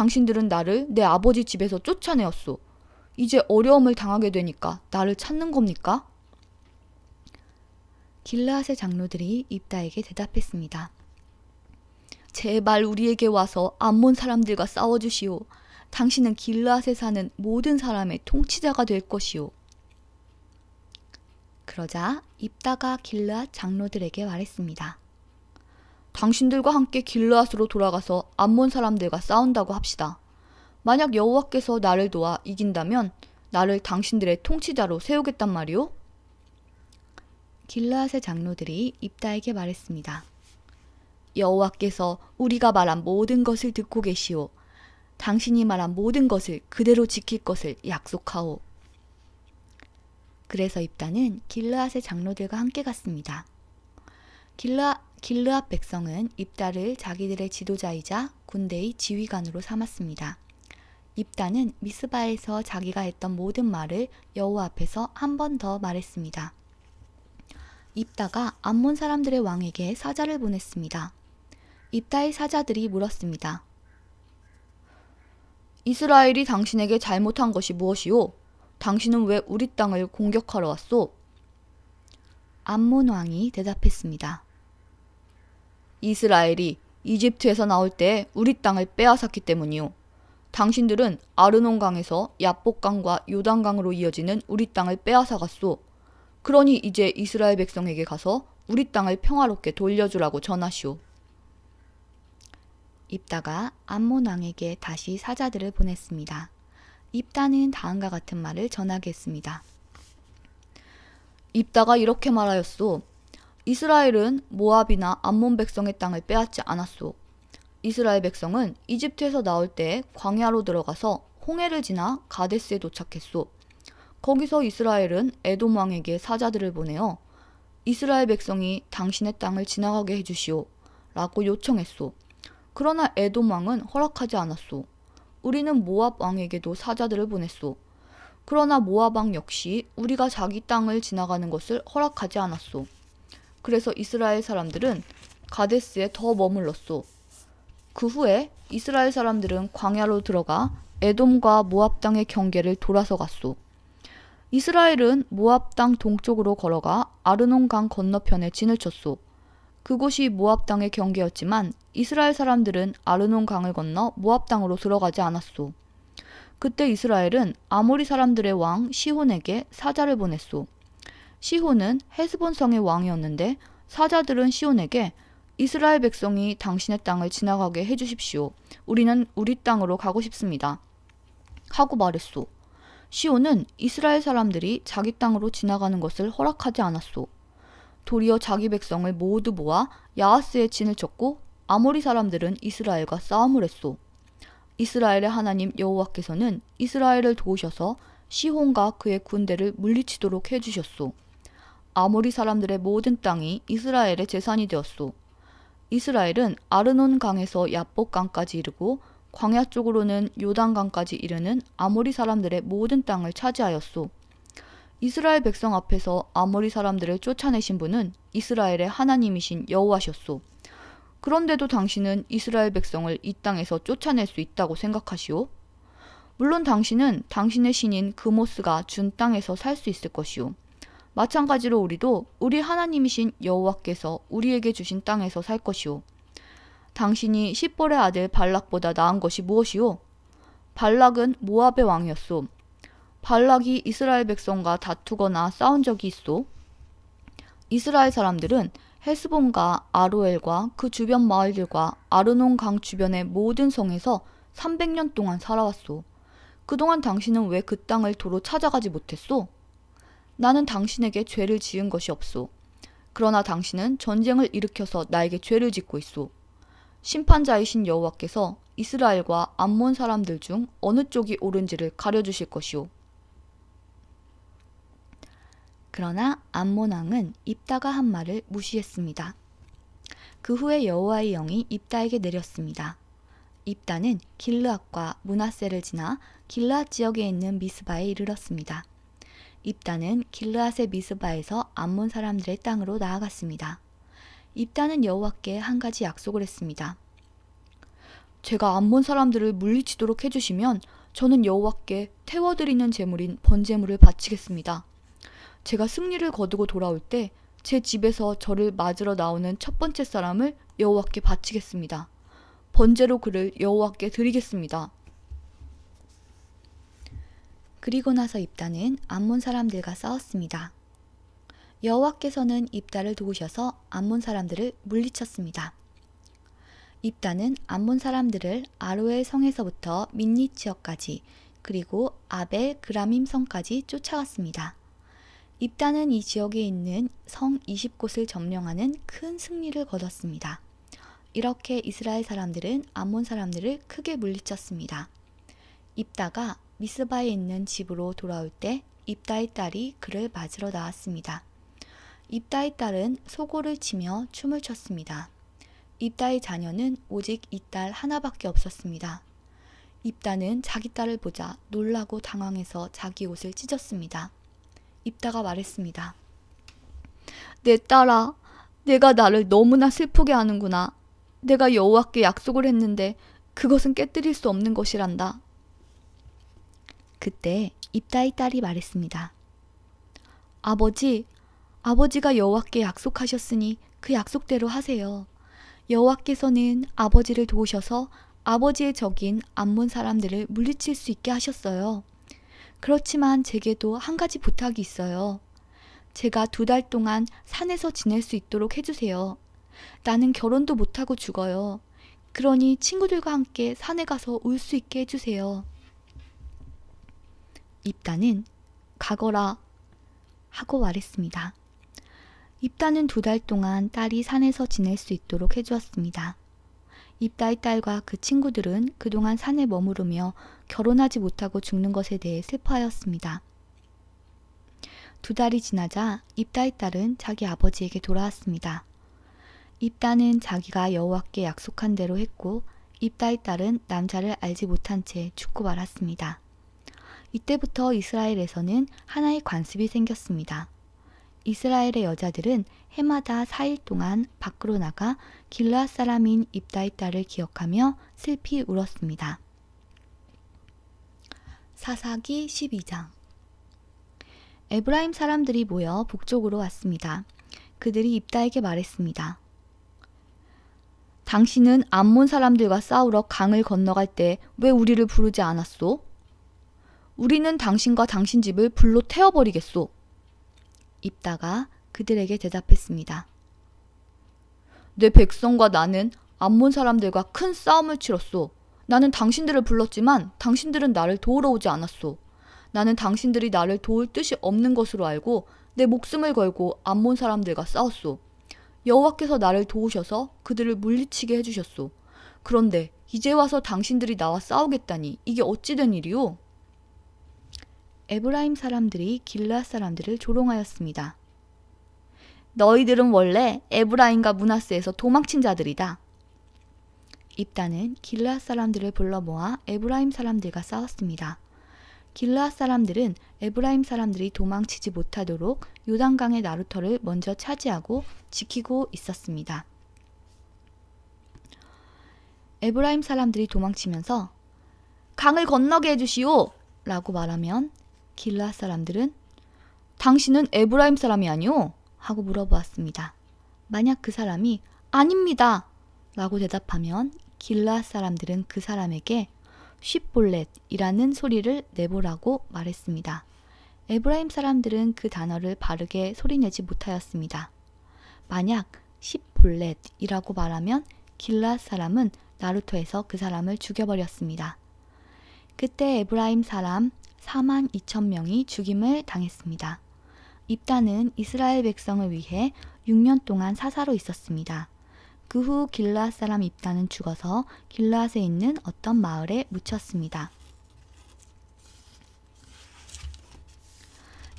당신들은 나를 내 아버지 집에서 쫓아내었소. 이제 어려움을 당하게 되니까 나를 찾는 겁니까? 길르앗의 장로들이 입다에게 대답했습니다. 제발 우리에게 와서 암몬 사람들과 싸워주시오. 당신은 길르앗에 사는 모든 사람의 통치자가 될 것이오. 그러자 입다가 길르앗 장로들에게 말했습니다. 당신들과 함께 길르앗으로 돌아가서 암몬 사람들과 싸운다고 합시다. 만약 여호와께서 나를 도와 이긴다면 나를 당신들의 통치자로 세우겠단 말이오. 길르앗의 장로들이 입다에게 말했습니다. 여호와께서 우리가 말한 모든 것을 듣고 계시오. 당신이 말한 모든 것을 그대로 지킬 것을 약속하오. 그래서 입다는 길르앗의 장로들과 함께 갔습니다. 길르앗 백성은 입다를 자기들의 지도자이자 군대의 지휘관으로 삼았습니다. 입다는 미스바에서 자기가 했던 모든 말을 여호와 앞에서 한 번 더 말했습니다. 입다가 암몬 사람들의 왕에게 사자를 보냈습니다. 입다의 사자들이 물었습니다. 이스라엘이 당신에게 잘못한 것이 무엇이오? 당신은 왜 우리 땅을 공격하러 왔소? 암몬 왕이 대답했습니다. 이스라엘이 이집트에서 나올 때 우리 땅을 빼앗았기 때문이오. 당신들은 아르논강에서 야복강과 요단강으로 이어지는 우리 땅을 빼앗아갔소. 그러니 이제 이스라엘 백성에게 가서 우리 땅을 평화롭게 돌려주라고 전하시오. 입다가 암몬 왕에게 다시 사자들을 보냈습니다. 입다는 다음과 같은 말을 전하게 했습니다. 입다가 이렇게 말하였소. 이스라엘은 모압이나 암몬 백성의 땅을 빼앗지 않았소. 이스라엘 백성은 이집트에서 나올 때 광야로 들어가서 홍해를 지나 가데스에 도착했소. 거기서 이스라엘은 에돔 왕에게 사자들을 보내어 이스라엘 백성이 당신의 땅을 지나가게 해주시오 라고 요청했소. 그러나 에돔 왕은 허락하지 않았소. 우리는 모압 왕에게도 사자들을 보냈소. 그러나 모압 왕 역시 우리가 자기 땅을 지나가는 것을 허락하지 않았소. 그래서 이스라엘 사람들은 가데스에 더 머물렀소. 그 후에 이스라엘 사람들은 광야로 들어가 에돔과 모압 땅의 경계를 돌아서 갔소. 이스라엘은 모압 땅 동쪽으로 걸어가 아르논 강 건너편에 진을 쳤소. 그곳이 모압 땅의 경계였지만 이스라엘 사람들은 아르논 강을 건너 모압 땅으로 들어가지 않았소. 그때 이스라엘은 아모리 사람들의 왕 시혼에게 사자를 보냈소. 시혼은 헤스본 성의 왕이었는데 사자들은 시혼에게 이스라엘 백성이 당신의 땅을 지나가게 해주십시오. 우리는 우리 땅으로 가고 싶습니다. 하고 말했소. 시온은 이스라엘 사람들이 자기 땅으로 지나가는 것을 허락하지 않았소. 도리어 자기 백성을 모두 모아 야하스에 진을 쳤고 아모리 사람들은 이스라엘과 싸움을 했소. 이스라엘의 하나님 여호와께서는 이스라엘을 도우셔서 시혼과 그의 군대를 물리치도록 해주셨소. 아모리 사람들의 모든 땅이 이스라엘의 재산이 되었소. 이스라엘은 아르논 강에서 야복 강까지 이르고 광야 쪽으로는 요단강까지 이르는 아모리 사람들의 모든 땅을 차지하였소. 이스라엘 백성 앞에서 아모리 사람들을 쫓아내신 분은 이스라엘의 하나님이신 여호와셨소. 그런데도 당신은 이스라엘 백성을 이 땅에서 쫓아낼 수 있다고 생각하시오? 물론 당신은 당신의 신인 그모스가 준 땅에서 살 수 있을 것이오. 마찬가지로 우리도 우리 하나님이신 여호와께서 우리에게 주신 땅에서 살 것이오. 당신이 십볼의 아들 발락보다 나은 것이 무엇이오? 발락은 모압의 왕이었소. 발락이 이스라엘 백성과 다투거나 싸운 적이 있소? 이스라엘 사람들은 헤스본과 아로엘과 그 주변 마을들과 아르논 강 주변의 모든 성에서 300년 동안 살아왔소. 그동안 당신은 왜 그 땅을 도로 찾아가지 못했소? 나는 당신에게 죄를 지은 것이 없소. 그러나 당신은 전쟁을 일으켜서 나에게 죄를 짓고 있소. 심판자이신 여호와께서 이스라엘과 암몬 사람들 중 어느 쪽이 옳은지를 가려주실 것이오. 그러나 암몬 왕은 입다가 한 말을 무시했습니다. 그 후에 여호와의 영이 입다에게 내렸습니다. 입다는 길르앗과 므낫세를 지나 길르앗 지역에 있는 미스바에 이르렀습니다. 입다는 길르앗의 미스바에서 암몬 사람들의 땅으로 나아갔습니다. 입다는 여호와께 한 가지 약속을 했습니다. 제가 암몬 사람들을 물리치도록 해주시면 저는 여호와께 태워드리는 제물인 번제물을 바치겠습니다. 제가 승리를 거두고 돌아올 때 제 집에서 저를 맞으러 나오는 첫 번째 사람을 여호와께 바치겠습니다. 번제로 그를 여호와께 드리겠습니다. 그리고 나서 입다는 암몬 사람들과 싸웠습니다. 여호와께서는 입다를 도우셔서 암몬 사람들을 물리쳤습니다. 입다는 암몬 사람들을 아로엘 성에서부터 민니 지역까지 그리고 아벨 그라밈 성까지 쫓아갔습니다. 입다는 이 지역에 있는 성 20곳을 점령하는 큰 승리를 거뒀습니다. 이렇게 이스라엘 사람들은 암몬 사람들을 크게 물리쳤습니다. 입다가 미스바에 있는 집으로 돌아올 때 입다의 딸이 그를 맞으러 나왔습니다. 입다의 딸은 소고를 치며 춤을 췄습니다. 입다의 자녀는 오직 이 딸 하나밖에 없었습니다. 입다는 자기 딸을 보자 놀라고 당황해서 자기 옷을 찢었습니다. 입다가 말했습니다. 내 딸아, 내가 나를 너무나 슬프게 하는구나. 내가 여호와께 약속을 했는데 그것은 깨뜨릴 수 없는 것이란다. 그때 입다의 딸이 말했습니다. 아버지가 여호와께 약속하셨으니 그 약속대로 하세요. 여호와께서는 아버지를 도우셔서 아버지의 적인 암몬 사람들을 물리칠 수 있게 하셨어요. 그렇지만 제게도 한 가지 부탁이 있어요. 제가 2달 동안 산에서 지낼 수 있도록 해주세요. 나는 결혼도 못하고 죽어요. 그러니 친구들과 함께 산에 가서 울 수 있게 해주세요. 입다는 가거라 하고 말했습니다. 입다는 2달 동안 딸이 산에서 지낼 수 있도록 해주었습니다. 입다의 딸과 그 친구들은 그동안 산에 머무르며 결혼하지 못하고 죽는 것에 대해 슬퍼하였습니다. 2달이 지나자 입다의 딸은 자기 아버지에게 돌아왔습니다. 입다는 자기가 여호와께 약속한 대로 했고 입다의 딸은 남자를 알지 못한 채 죽고 말았습니다. 이때부터 이스라엘에서는 하나의 관습이 생겼습니다. 이스라엘의 여자들은 해마다 4일 동안 밖으로 나가 길르앗 사람인 입다의 딸을 기억하며 슬피 울었습니다. 사사기 12장. 에브라임 사람들이 모여 북쪽으로 왔습니다. 그들이 입다에게 말했습니다. 당신은 암몬 사람들과 싸우러 강을 건너갈 때 왜 우리를 부르지 않았소? 우리는 당신과 당신 집을 불로 태워버리겠소. 입다가 그들에게 대답했습니다. 내 백성과 나는 암몬 사람들과 큰 싸움을 치렀소. 나는 당신들을 불렀지만 당신들은 나를 도우러 오지 않았소. 나는 당신들이 나를 도울 뜻이 없는 것으로 알고 내 목숨을 걸고 암몬 사람들과 싸웠소. 여호와께서 나를 도우셔서 그들을 물리치게 해주셨소. 그런데 이제 와서 당신들이 나와 싸우겠다니 이게 어찌 된 일이오? 에브라임 사람들이 길르앗 사람들을 조롱하였습니다. 너희들은 원래 에브라임과 므낫세에서 도망친 자들이다. 입다는 길르앗 사람들을 불러 모아 에브라임 사람들과 싸웠습니다. 길르앗 사람들은 에브라임 사람들이 도망치지 못하도록 요단강의 나루터를 먼저 차지하고 지키고 있었습니다. 에브라임 사람들이 도망치면서 강을 건너게 해주시오! 라고 말하면 길르앗 사람들은 당신은 에브라임 사람이 아니오? 하고 물어보았습니다. 만약 그 사람이 아닙니다! 라고 대답하면 길르앗 사람들은 그 사람에게 쉿볼렛이라는 소리를 내보라고 말했습니다. 에브라임 사람들은 그 단어를 바르게 소리내지 못하였습니다. 만약 쉿볼렛이라고 말하면 길르앗 사람은 나루터에서 그 사람을 죽여버렸습니다. 그때 에브라임 사람 42,000명이 죽임을 당했습니다. 입다는 이스라엘 백성을 위해 6년 동안 사사로 있었습니다. 그 후 길르앗 사람 입다는 죽어서 길르앗에 있는 어떤 마을에 묻혔습니다.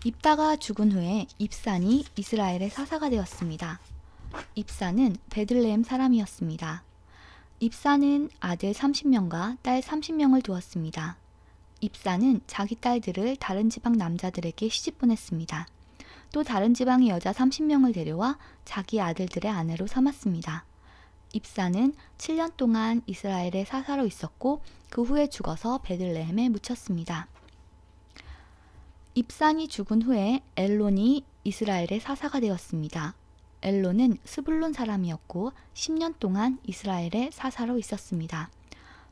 입다가 죽은 후에 입산이 이스라엘의 사사가 되었습니다. 입산은 베들레헴 사람이었습니다. 입산은 아들 30명과 딸 30명을 두었습니다. 입산은 자기 딸들을 다른 지방 남자들에게 시집 보냈습니다. 또 다른 지방의 여자 30명을 데려와 자기 아들들의 아내로 삼았습니다. 입사는 7년 동안 이스라엘의 사사로 있었고 그 후에 죽어서 베들레헴에 묻혔습니다. 입산이 죽은 후에 엘론이 이스라엘의 사사가 되었습니다. 엘론은 스불론 사람이었고 10년 동안 이스라엘의 사사로 있었습니다.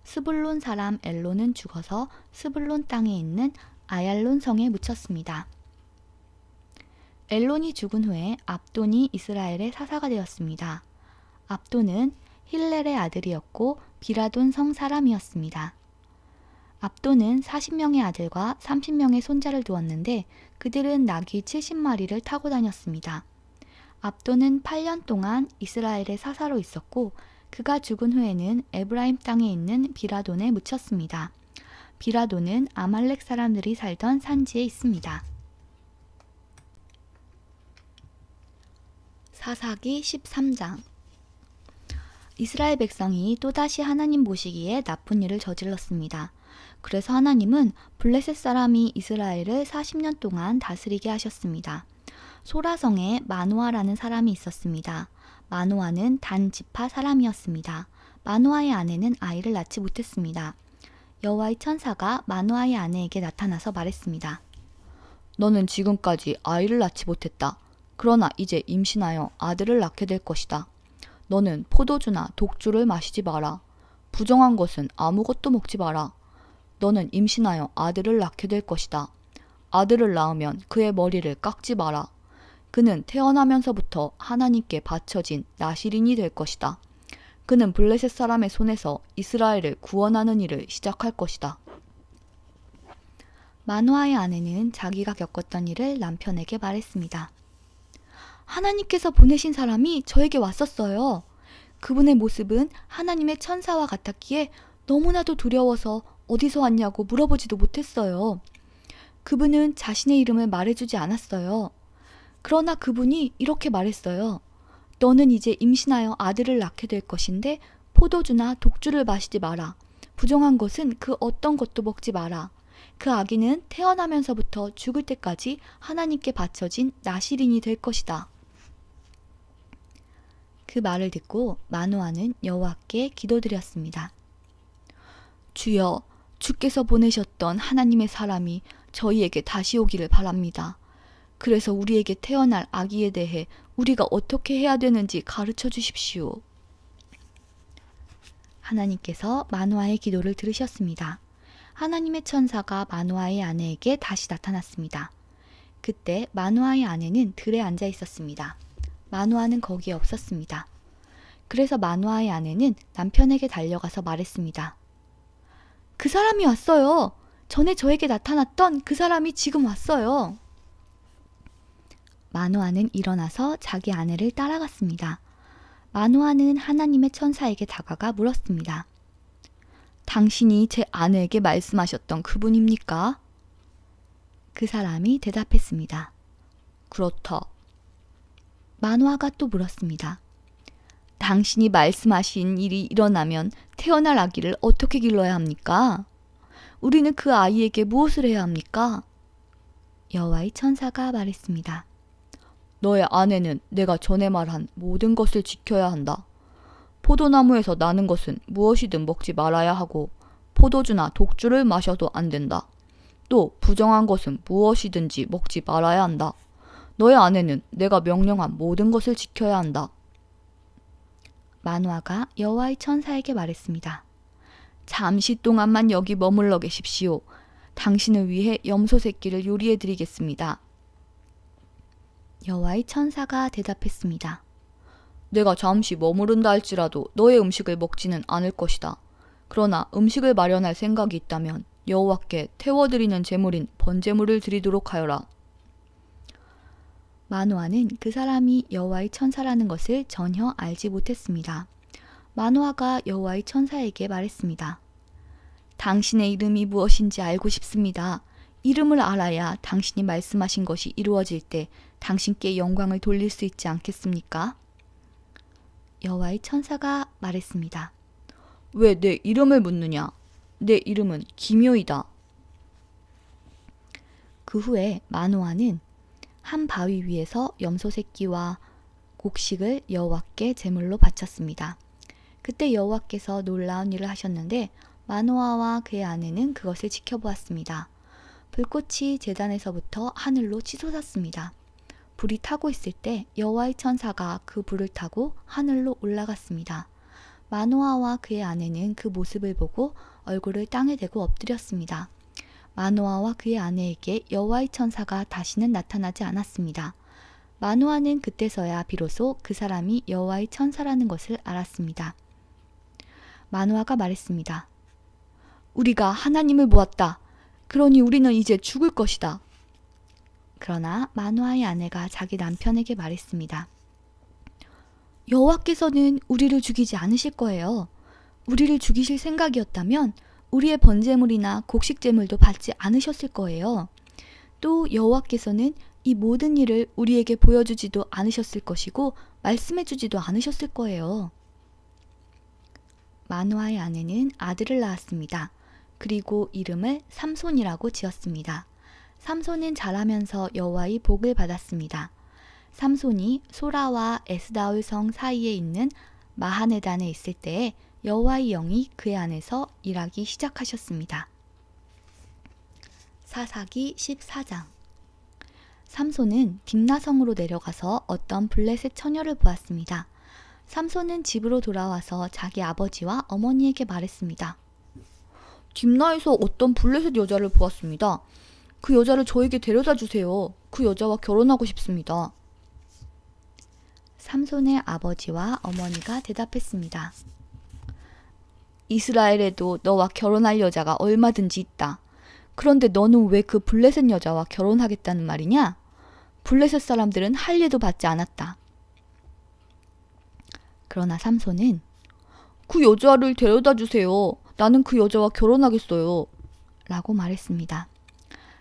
스불론 사람 엘론은 죽어서 스불론 땅에 있는 아얄론 성에 묻혔습니다. 엘론이 죽은 후에 압돈이 이스라엘의 사사가 되었습니다. 압돈은 힐렐의 아들이었고 비라돈 성 사람이었습니다. 압돈은 40명의 아들과 30명의 손자를 두었는데 그들은 나귀 70마리를 타고 다녔습니다. 압돈은 8년 동안 이스라엘의 사사로 있었고 그가 죽은 후에는 에브라임 땅에 있는 비라돈에 묻혔습니다. 비라돈은 아말렉 사람들이 살던 산지에 있습니다. 사사기 13장. 이스라엘 백성이 또다시 하나님 보시기에 나쁜 일을 저질렀습니다. 그래서 하나님은 블레셋 사람이 이스라엘을 40년 동안 다스리게 하셨습니다. 소라성에 마노아라는 사람이 있었습니다. 마노아는 단 지파 사람이었습니다. 마노아의 아내는 아이를 낳지 못했습니다. 여호와의 천사가 마노아의 아내에게 나타나서 말했습니다. 너는 지금까지 아이를 낳지 못했다. 그러나 이제 임신하여 아들을 낳게 될 것이다. 너는 포도주나 독주를 마시지 마라. 부정한 것은 아무것도 먹지 마라. 너는 임신하여 아들을 낳게 될 것이다. 아들을 낳으면 그의 머리를 깎지 마라. 그는 태어나면서부터 하나님께 바쳐진 나실인이 될 것이다. 그는 블레셋 사람의 손에서 이스라엘을 구원하는 일을 시작할 것이다. 마노아의 아내는 자기가 겪었던 일을 남편에게 말했습니다. 하나님께서 보내신 사람이 저에게 왔었어요. 그분의 모습은 하나님의 천사와 같았기에 너무나도 두려워서 어디서 왔냐고 물어보지도 못했어요. 그분은 자신의 이름을 말해주지 않았어요. 그러나 그분이 이렇게 말했어요. 너는 이제 임신하여 아들을 낳게 될 것인데 포도주나 독주를 마시지 마라. 부정한 것은 그 어떤 것도 먹지 마라. 그 아기는 태어나면서부터 죽을 때까지 하나님께 바쳐진 나실인이 될 것이다. 그 말을 듣고 마노아는 여호와께 기도드렸습니다. 주여, 주께서 보내셨던 하나님의 사람이 저희에게 다시 오기를 바랍니다. 그래서 우리에게 태어날 아기에 대해 우리가 어떻게 해야 되는지 가르쳐 주십시오. 하나님께서 마노아의 기도를 들으셨습니다. 하나님의 천사가 마노아의 아내에게 다시 나타났습니다. 그때 마노아의 아내는 들에 앉아 있었습니다. 마노아는 거기에 없었습니다. 그래서 마노아의 아내는 남편에게 달려가서 말했습니다. 그 사람이 왔어요. 전에 저에게 나타났던 그 사람이 지금 왔어요. 마노아는 일어나서 자기 아내를 따라갔습니다. 마노아는 하나님의 천사에게 다가가 물었습니다. 당신이 제 아내에게 말씀하셨던 그분입니까? 그 사람이 대답했습니다. 그렇다. 마노아가 또 물었습니다. 당신이 말씀하신 일이 일어나면 태어날 아기를 어떻게 길러야 합니까? 우리는 그 아이에게 무엇을 해야 합니까? 여호와의 천사가 말했습니다. 너의 아내는 내가 전에 말한 모든 것을 지켜야 한다. 포도나무에서 나는 것은 무엇이든 먹지 말아야 하고 포도주나 독주를 마셔도 안 된다. 또 부정한 것은 무엇이든지 먹지 말아야 한다. 너의 아내는 내가 명령한 모든 것을 지켜야 한다. 마노아가 여호와의 천사에게 말했습니다. 잠시 동안만 여기 머물러 계십시오. 당신을 위해 염소 새끼를 요리해 드리겠습니다. 여호와의 천사가 대답했습니다. 내가 잠시 머무른다 할지라도 너의 음식을 먹지는 않을 것이다. 그러나 음식을 마련할 생각이 있다면 여호와께 태워드리는 제물인 번제물을 드리도록 하여라. 마노아는 그 사람이 여호와의 천사라는 것을 전혀 알지 못했습니다. 마노아가 여호와의 천사에게 말했습니다. 당신의 이름이 무엇인지 알고 싶습니다. 이름을 알아야 당신이 말씀하신 것이 이루어질 때 당신께 영광을 돌릴 수 있지 않겠습니까? 여호와의 천사가 말했습니다. 왜 내 이름을 묻느냐? 내 이름은 기묘이다. 그 후에 마노아는 한 바위 위에서 염소 새끼와 곡식을 여호와께 제물로 바쳤습니다. 그때 여호와께서 놀라운 일을 하셨는데 마노아와 그의 아내는 그것을 지켜보았습니다. 불꽃이 제단에서부터 하늘로 치솟았습니다. 불이 타고 있을 때 여호와의 천사가 그 불을 타고 하늘로 올라갔습니다. 마노아와 그의 아내는 그 모습을 보고 얼굴을 땅에 대고 엎드렸습니다. 마노아와 그의 아내에게 여호와의 천사가 다시는 나타나지 않았습니다. 마노아는 그때서야 비로소 그 사람이 여호와의 천사라는 것을 알았습니다. 마노아가 말했습니다. 우리가 하나님을 보았다. 그러니 우리는 이제 죽을 것이다. 그러나 마노아의 아내가 자기 남편에게 말했습니다. 여호와께서는 우리를 죽이지 않으실 거예요. 우리를 죽이실 생각이었다면 우리의 번제물이나 곡식제물도 받지 않으셨을 거예요. 또 여호와께서는 이 모든 일을 우리에게 보여주지도 않으셨을 것이고 말씀해주지도 않으셨을 거예요. 마노아의 아내는 아들을 낳았습니다. 그리고 이름을 삼손이라고 지었습니다. 삼손은 자라면서 여호와의 복을 받았습니다. 삼손이 소라와 에스다올 성 사이에 있는 마하네단에 있을 때에 여호와의 영이 그의 안에서 일하기 시작하셨습니다. 사사기 14장. 삼손은 딥나성으로 내려가서 어떤 블레셋 처녀를 보았습니다. 삼손은 집으로 돌아와서 자기 아버지와 어머니에게 말했습니다. 딥나에서 어떤 블레셋 여자를 보았습니다. 그 여자를 저에게 데려다 주세요. 그 여자와 결혼하고 싶습니다. 삼손의 아버지와 어머니가 대답했습니다. 이스라엘에도 너와 결혼할 여자가 얼마든지 있다. 그런데 너는 왜 그 블레셋 여자와 결혼하겠다는 말이냐? 블레셋 사람들은 할례도 받지 않았다. 그러나 삼손은 그 여자를 데려다 주세요. 나는 그 여자와 결혼하겠어요. 라고 말했습니다.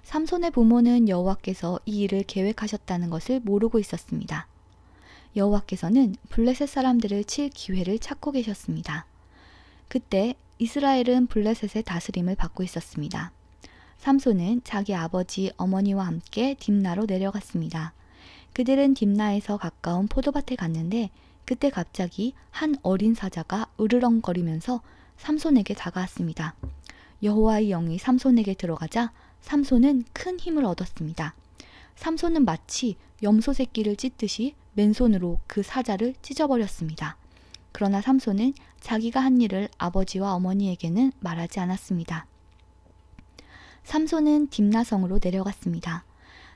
삼손의 부모는 여호와께서 이 일을 계획하셨다는 것을 모르고 있었습니다. 여호와께서는 블레셋 사람들을 칠 기회를 찾고 계셨습니다. 그때 이스라엘은 블레셋의 다스림을 받고 있었습니다. 삼손은 자기 아버지 어머니와 함께 딥나로 내려갔습니다. 그들은 딥나에서 가까운 포도밭에 갔는데 그때 갑자기 한 어린 사자가 으르렁거리면서 삼손에게 다가왔습니다. 여호와의 영이 삼손에게 들어가자 삼손은 큰 힘을 얻었습니다. 삼손은 마치 염소 새끼를 찢듯이 맨손으로 그 사자를 찢어버렸습니다. 그러나 삼손은 자기가 한 일을 아버지와 어머니에게는 말하지 않았습니다. 삼손은 딥나성으로 내려갔습니다.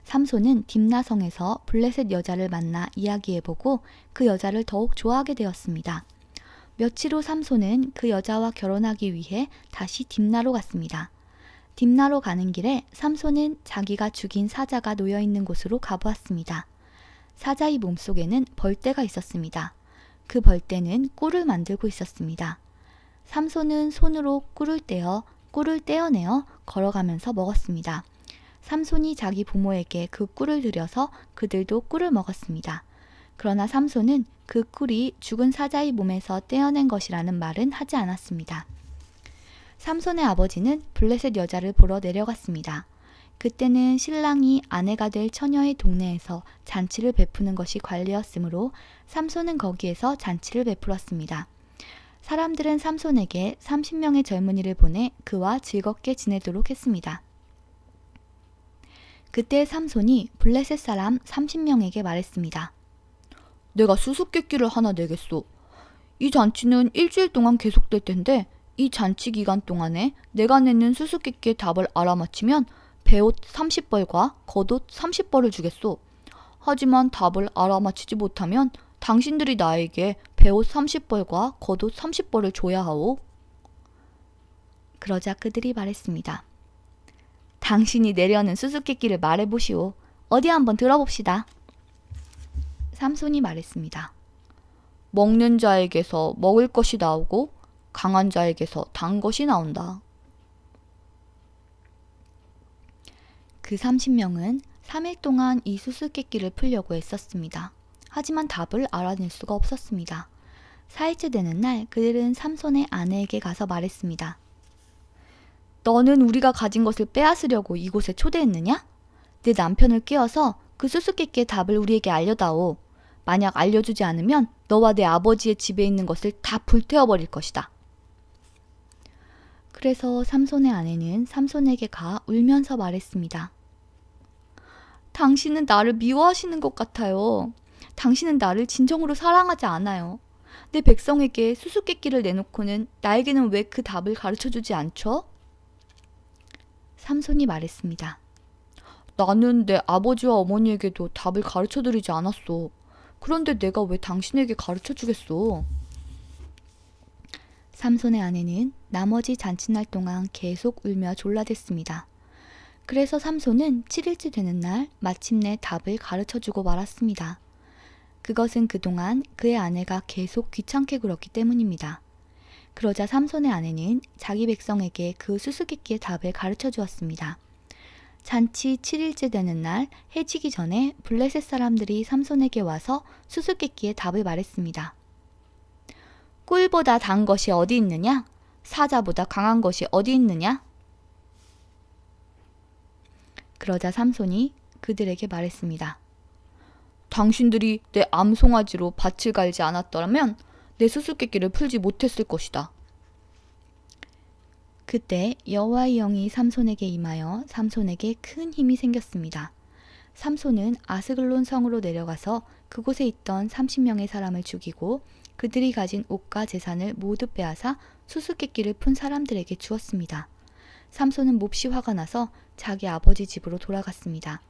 삼손은 딥나성에서 블레셋 여자를 만나 이야기해보고 그 여자를 더욱 좋아하게 되었습니다. 며칠 후 삼손은 그 여자와 결혼하기 위해 다시 딥나로 갔습니다. 딥나로 가는 길에 삼손은 자기가 죽인 사자가 놓여있는 곳으로 가보았습니다. 사자의 몸속에는 벌떼가 있었습니다. 그 벌떼는 꿀을 만들고 있었습니다. 삼손은 손으로 꿀을 떼어내어 걸어가면서 먹었습니다. 삼손이 자기 부모에게 그 꿀을 들여서 그들도 꿀을 먹었습니다. 그러나 삼손은 그 꿀이 죽은 사자의 몸에서 떼어낸 것이라는 말은 하지 않았습니다. 삼손의 아버지는 블레셋 여자를 보러 내려갔습니다. 그때는 신랑이 아내가 될 처녀의 동네에서 잔치를 베푸는 것이 관례였으므로 삼손은 거기에서 잔치를 베풀었습니다. 사람들은 삼손에게 30명의 젊은이를 보내 그와 즐겁게 지내도록 했습니다. 그때 삼손이 블레셋 사람 30명에게 말했습니다. 내가 수수께끼를 하나 내겠소. 이 잔치는 일주일 동안 계속될 텐데 이 잔치 기간 동안에 내가 내는 수수께끼의 답을 알아맞히면 베옷 30벌과 겉옷 30벌을 주겠소. 하지만 답을 알아맞히지 못하면 당신들이 나에게 베옷 30벌과 겉옷 30벌을 줘야 하오. 그러자 그들이 말했습니다. 당신이 내려는 수수께끼를 말해보시오. 어디 한번 들어봅시다. 삼손이 말했습니다. 먹는 자에게서 먹을 것이 나오고 강한 자에게서 단 것이 나온다. 그 30명은 3일 동안 이 수수께끼를 풀려고 애썼습니다. 하지만 답을 알아낼 수가 없었습니다. 4일째 되는 날 그들은 삼손의 아내에게 가서 말했습니다. 너는 우리가 가진 것을 빼앗으려고 이곳에 초대했느냐? 내 남편을 깨워서 그 수수께끼의 답을 우리에게 알려다오. 만약 알려주지 않으면 너와 내 아버지의 집에 있는 것을 다 불태워버릴 것이다. 그래서 삼손의 아내는 삼손에게 가 울면서 말했습니다. 당신은 나를 미워하시는 것 같아요. 당신은 나를 진정으로 사랑하지 않아요. 내 백성에게 수수께끼를 내놓고는 나에게는 왜 그 답을 가르쳐주지 않죠? 삼손이 말했습니다. 나는 내 아버지와 어머니에게도 답을 가르쳐드리지 않았어. 그런데 내가 왜 당신에게 가르쳐주겠어? 삼손의 아내는 나머지 잔칫날 동안 계속 울며 졸라댔습니다. 그래서 삼손은 7일째 되는 날 마침내 답을 가르쳐주고 말았습니다. 그것은 그동안 그의 아내가 계속 귀찮게 굴었기 때문입니다. 그러자 삼손의 아내는 자기 백성에게 그 수수께끼의 답을 가르쳐 주었습니다. 잔치 7일째 되는 날 해지기 전에 블레셋 사람들이 삼손에게 와서 수수께끼의 답을 말했습니다. 꿀보다 단 것이 어디 있느냐? 사자보다 강한 것이 어디 있느냐? 그러자 삼손이 그들에게 말했습니다. 당신들이 내 암송아지로 밭을 갈지 않았더라면 내 수수께끼를 풀지 못했을 것이다. 그때 여호와의 영이 삼손에게 임하여 삼손에게 큰 힘이 생겼습니다. 삼손은 아스글론 성으로 내려가서 그곳에 있던 30명의 사람을 죽이고 그들이 가진 옷과 재산을 모두 빼앗아 수수께끼를 푼 사람들에게 주었습니다. 삼손은 몹시 화가 나서 자기 아버지 집으로 돌아갔습니다.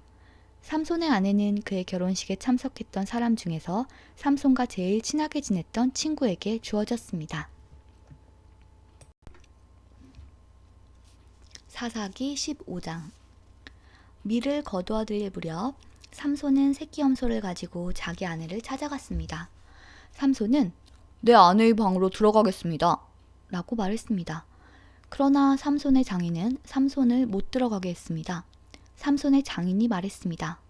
삼손의 아내는 그의 결혼식에 참석했던 사람 중에서 삼손과 제일 친하게 지냈던 친구에게 주어졌습니다. 사사기 15장. 밀을 거두어들일 무렵 삼손은 새끼 염소를 가지고 자기 아내를 찾아갔습니다. 삼손은 내 아내의 방으로 들어가겠습니다. 라고 말했습니다. 그러나 삼손의 장인은 삼손을 못 들어가게 했습니다. 삼손의 장인이 말했습니다.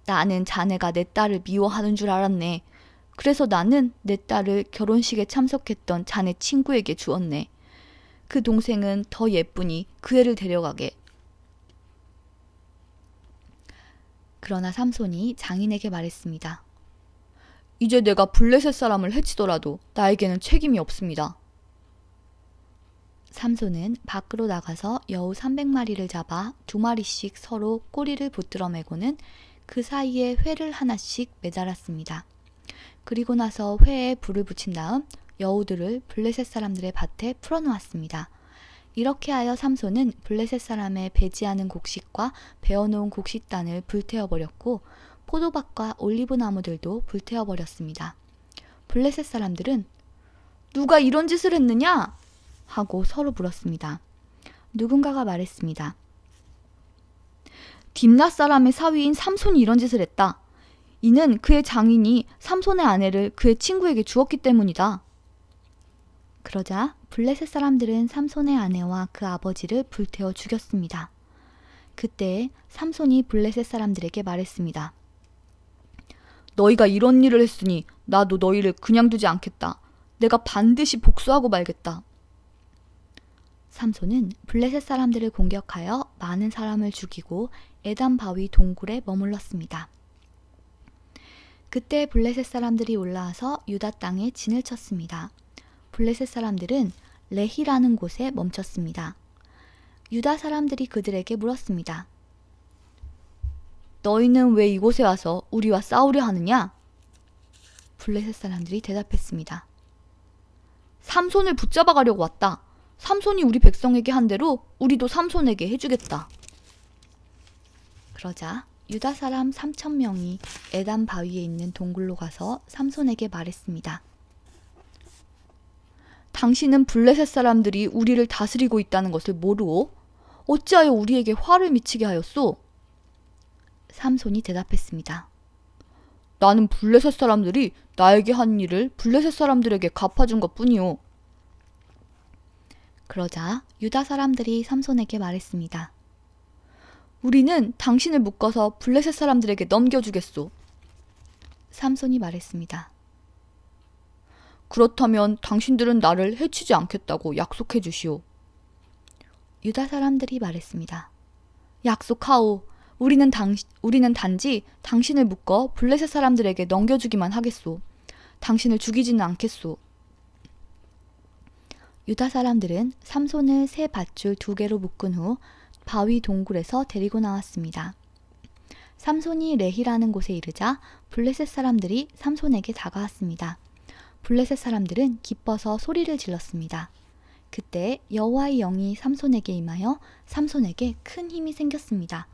나는 자네가 내 딸을 미워하는 줄 알았네. 그래서 나는 내 딸을 결혼식에 참석했던 자네 친구에게 주었네. 그 동생은 더 예쁘니 그 애를 데려가게. 그러나 삼손이 장인에게 말했습니다. 이제 내가 블레셋 사람을 해치더라도 나에게는 책임이 없습니다. 삼손은 밖으로 나가서 여우 300마리를 잡아 2마리씩 서로 꼬리를 붙들어 매고는 그 사이에 회를 하나씩 매달았습니다. 그리고 나서 회에 불을 붙인 다음 여우들을 블레셋 사람들의 밭에 풀어놓았습니다. 이렇게 하여 삼손은 블레셋 사람의 배지하는 곡식과 베어놓은 곡식단을 불태워버렸고 포도밭과 올리브 나무들도 불태워버렸습니다. 블레셋 사람들은 누가 이런 짓을 했느냐? 하고 서로 물었습니다. 누군가가 말했습니다. 딥낫 사람의 사위인 삼손이 이런 짓을 했다. 이는 그의 장인이 삼손의 아내를 그의 친구에게 주었기 때문이다. 그러자 블레셋 사람들은 삼손의 아내와 그 아버지를 불태워 죽였습니다. 그때 삼손이 블레셋 사람들에게 말했습니다. 너희가 이런 일을 했으니 나도 너희를 그냥 두지 않겠다. 내가 반드시 복수하고 말겠다. 삼손은 블레셋 사람들을 공격하여 많은 사람을 죽이고 에단 바위 동굴에 머물렀습니다. 그때 블레셋 사람들이 올라와서 유다 땅에 진을 쳤습니다. 블레셋 사람들은 레히라는 곳에 멈췄습니다. 유다 사람들이 그들에게 물었습니다. 너희는 왜 이곳에 와서 우리와 싸우려 하느냐? 블레셋 사람들이 대답했습니다. 삼손을 붙잡아 가려고 왔다. 삼손이 우리 백성에게 한 대로 우리도 삼손에게 해주겠다. 그러자 유다 사람 3,000명이 에단 바위에 있는 동굴로 가서 삼손에게 말했습니다. 당신은 블레셋 사람들이 우리를 다스리고 있다는 것을 모르오? 어찌하여 우리에게 화를 미치게 하였소? 삼손이 대답했습니다. 나는 블레셋 사람들이 나에게 한 일을 블레셋 사람들에게 갚아준 것뿐이오. 그러자 유다 사람들이 삼손에게 말했습니다. 우리는 당신을 묶어서 블레셋 사람들에게 넘겨주겠소. 삼손이 말했습니다. 그렇다면 당신들은 나를 해치지 않겠다고 약속해 주시오. 유다 사람들이 말했습니다. 약속하오. 우리는 단지 당신을 묶어 블레셋 사람들에게 넘겨주기만 하겠소. 당신을 죽이지는 않겠소. 유다 사람들은 삼손을 새 밧줄 2개로 묶은 후 바위 동굴에서 데리고 나왔습니다. 삼손이 레히라는 곳에 이르자 블레셋 사람들이 삼손에게 다가왔습니다. 블레셋 사람들은 기뻐서 소리를 질렀습니다. 그때 여호와의 영이 삼손에게 임하여 삼손에게 큰 힘이 생겼습니다.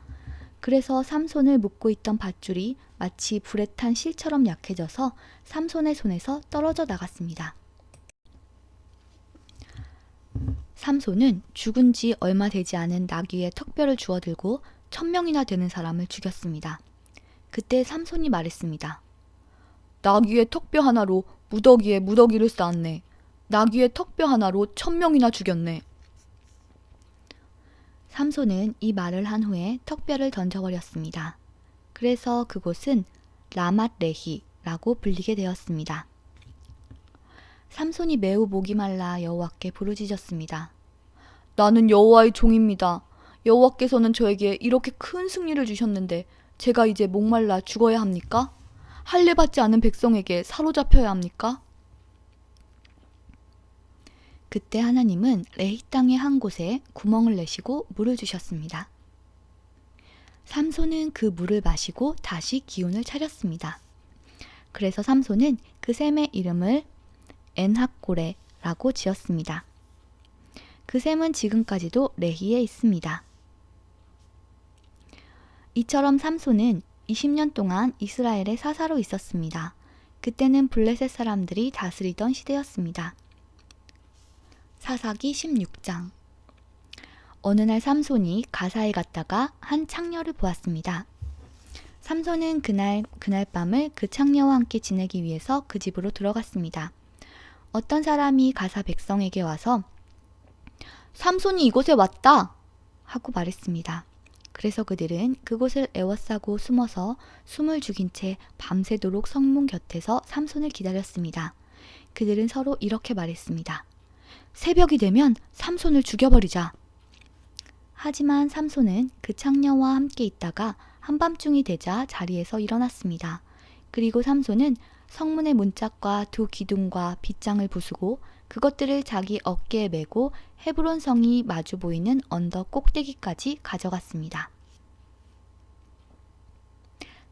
그래서 삼손을 묶고 있던 밧줄이 마치 불에 탄 실처럼 약해져서 삼손의 손에서 떨어져 나갔습니다. 삼손은 죽은 지 얼마 되지 않은 나귀의 턱뼈를 주워들고 1000명이나 되는 사람을 죽였습니다. 그때 삼손이 말했습니다. 나귀의 턱뼈 하나로 무더기에 무더기를 쌓았네. 나귀의 턱뼈 하나로 1000명이나 죽였네. 삼손은 이 말을 한 후에 턱뼈를 던져버렸습니다. 그래서 그곳은 라맛레히라고 불리게 되었습니다. 삼손이 매우 목이 말라 여호와께 부르짖었습니다. 나는 여호와의 종입니다. 여호와께서는 저에게 이렇게 큰 승리를 주셨는데 제가 이제 목말라 죽어야 합니까? 할례 받지 않은 백성에게 사로잡혀야 합니까? 그때 하나님은 레히 땅의 한 곳에 구멍을 내시고 물을 주셨습니다. 삼손은 그 물을 마시고 다시 기운을 차렸습니다. 그래서 삼손은 그 샘의 이름을 엔학고레라고 지었습니다. 그 샘은 지금까지도 레히에 있습니다. 이처럼 삼손은 20년 동안 이스라엘의 사사로 있었습니다. 그때는 블레셋 사람들이 다스리던 시대였습니다. 사사기 16장. 어느 날 삼손이 가사에 갔다가 한 창녀를 보았습니다. 삼손은 그날 밤을 그 창녀와 함께 지내기 위해서 그 집으로 들어갔습니다. 어떤 사람이 가사 백성에게 와서 삼손이 이곳에 왔다! 하고 말했습니다. 그래서 그들은 그곳을 에워싸고 숨어서 숨을 죽인 채 밤새도록 성문 곁에서 삼손을 기다렸습니다. 그들은 서로 이렇게 말했습니다. 새벽이 되면 삼손을 죽여버리자. 하지만 삼손은 그 창녀와 함께 있다가 한밤중이 되자 자리에서 일어났습니다. 그리고 삼손은 성문의 문짝과 2 기둥과 빗장을 부수고 그것들을 자기 어깨에 메고 헤브론 성이 마주 보이는 언덕 꼭대기까지 가져갔습니다.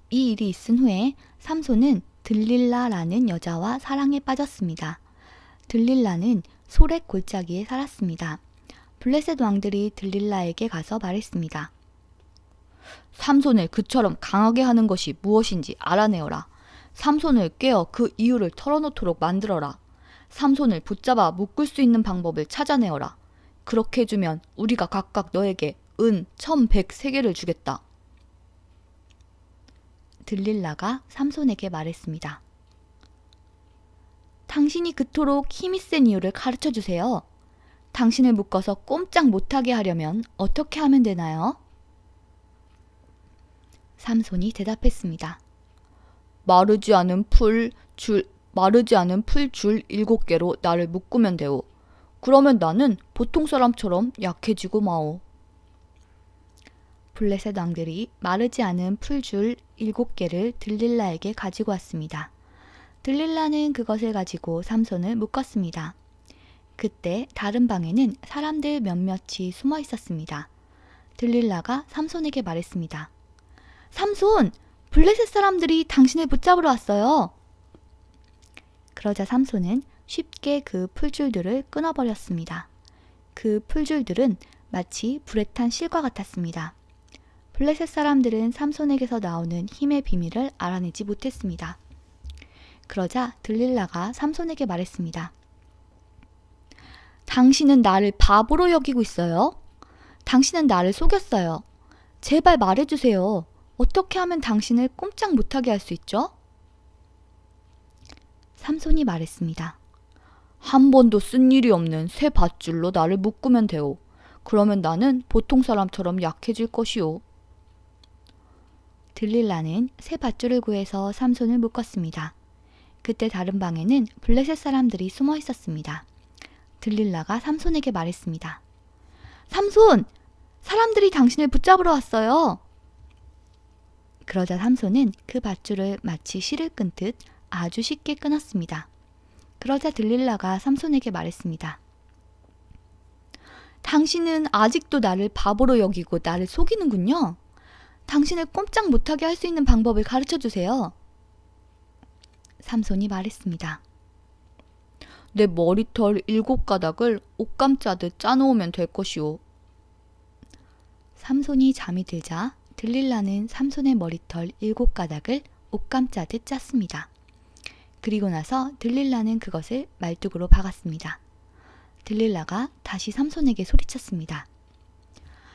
이 일이 있은 후에 삼손은 들릴라라는 여자와 사랑에 빠졌습니다. 들릴라는 소렉 골짜기에 살았습니다. 블레셋 왕들이 들릴라에게 가서 말했습니다. 삼손을 그처럼 강하게 하는 것이 무엇인지 알아내어라. 삼손을 깨어 그 이유를 털어놓도록 만들어라. 삼손을 붙잡아 묶을 수 있는 방법을 찾아내어라. 그렇게 해주면 우리가 각각 너에게 은 1103개를 주겠다. 들릴라가 삼손에게 말했습니다. 당신이 그토록 힘이 센 이유를 가르쳐주세요. 당신을 묶어서 꼼짝 못하게 하려면 어떻게 하면 되나요? 삼손이 대답했습니다. 마르지 않은 풀 줄 7개로 나를 묶으면 되오. 그러면 나는 보통 사람처럼 약해지고 마오. 블레셋 왕들이 마르지 않은 풀줄 7개를 들릴라에게 가지고 왔습니다. 들릴라는 그것을 가지고 삼손을 묶었습니다. 그때 다른 방에는 사람들 몇몇이 숨어 있었습니다. 들릴라가 삼손에게 말했습니다. 삼손! 블레셋 사람들이 당신을 붙잡으러 왔어요. 그러자 삼손은 쉽게 그 풀줄들을 끊어버렸습니다. 그 풀줄들은 마치 불에 탄 실과 같았습니다. 블레셋 사람들은 삼손에게서 나오는 힘의 비밀을 알아내지 못했습니다. 그러자 들릴라가 삼손에게 말했습니다. 당신은 나를 바보로 여기고 있어요? 당신은 나를 속였어요. 제발 말해주세요. 어떻게 하면 당신을 꼼짝 못하게 할 수 있죠? 삼손이 말했습니다. 한 번도 쓴 일이 없는 새 밧줄로 나를 묶으면 돼요. 그러면 나는 보통 사람처럼 약해질 것이요. 들릴라는 새 밧줄을 구해서 삼손을 묶었습니다. 그때 다른 방에는 블레셋 사람들이 숨어 있었습니다. 들릴라가 삼손에게 말했습니다. 삼손! 사람들이 당신을 붙잡으러 왔어요. 그러자 삼손은 그 밧줄을 마치 실을 끈듯 아주 쉽게 끊었습니다. 그러자 들릴라가 삼손에게 말했습니다. 당신은 아직도 나를 바보로 여기고 나를 속이는군요. 당신을 꼼짝 못하게 할 수 있는 방법을 가르쳐 주세요. 삼손이 말했습니다. 내 머리털 7가닥을 옷감 짜듯 짜놓으면 될 것이오. 삼손이 잠이 들자 들릴라는 삼손의 머리털 7가닥을 옷감 짜듯 짰습니다. 그리고 나서 들릴라는 그것을 말뚝으로 박았습니다. 들릴라가 다시 삼손에게 소리쳤습니다.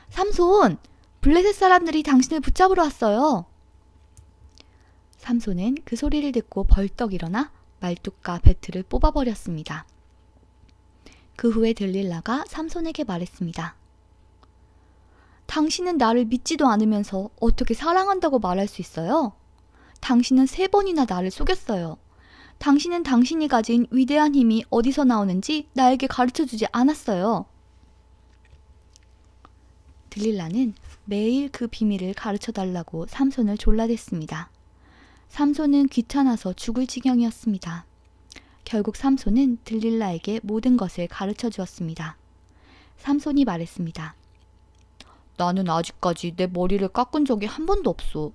삼손! 블레셋 사람들이 당신을 붙잡으러 왔어요. 삼손은 그 소리를 듣고 벌떡 일어나 말뚝과 배틀을 뽑아버렸습니다. 그 후에 들릴라가 삼손에게 말했습니다. 당신은 나를 믿지도 않으면서 어떻게 사랑한다고 말할 수 있어요? 당신은 3번이나 나를 속였어요. 당신은 당신이 가진 위대한 힘이 어디서 나오는지 나에게 가르쳐주지 않았어요. 들릴라는 매일 그 비밀을 가르쳐달라고 삼손을 졸라댔습니다. 삼손은 귀찮아서 죽을 지경이었습니다. 결국 삼손은 들릴라에게 모든 것을 가르쳐 주었습니다. 삼손이 말했습니다. 나는 아직까지 내 머리를 깎은 적이 한 번도 없어.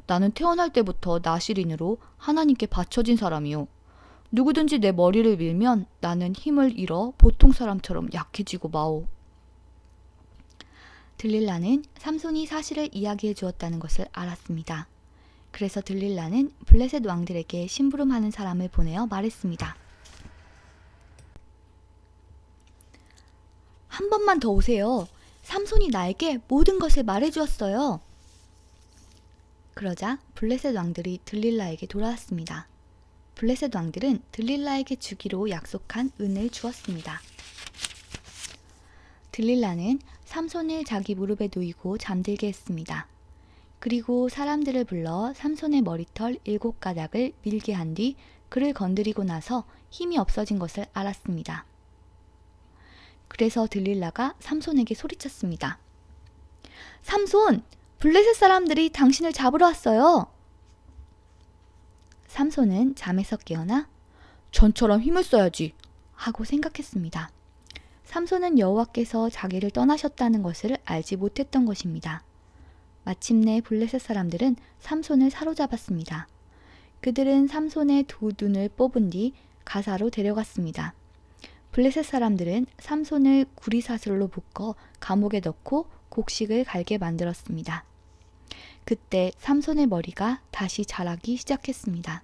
나는 태어날 때부터 나시린으로 하나님께 바쳐진 사람이요. 누구든지 내 머리를 밀면 나는 힘을 잃어 보통 사람처럼 약해지고 마오. 들릴라는 삼손이 사실을 이야기해 주었다는 것을 알았습니다. 그래서 들릴라는 블레셋 왕들에게 심부름하는 사람을 보내어 말했습니다. 한 번만 더 오세요. 삼손이 나에게 모든 것을 말해 주었어요. 그러자 블레셋 왕들이 들릴라에게 돌아왔습니다. 블레셋 왕들은 들릴라에게 주기로 약속한 은을 주었습니다. 들릴라는 삼손을 자기 무릎에 놓이고 잠들게 했습니다. 그리고 사람들을 불러 삼손의 머리털 7가닥을 밀게 한 뒤 그를 건드리고 나서 힘이 없어진 것을 알았습니다. 그래서 들릴라가 삼손에게 소리쳤습니다. 삼손! 블레셋 사람들이 당신을 잡으러 왔어요. 삼손은 잠에서 깨어나 전처럼 힘을 써야지 하고 생각했습니다. 삼손은 여호와께서 자기를 떠나셨다는 것을 알지 못했던 것입니다. 마침내 블레셋 사람들은 삼손을 사로잡았습니다. 그들은 삼손의 2눈을 뽑은 뒤 가사로 데려갔습니다. 블레셋 사람들은 삼손을 구리사슬로 묶어 감옥에 넣고 곡식을 갈게 만들었습니다. 그때 삼손의 머리가 다시 자라기 시작했습니다.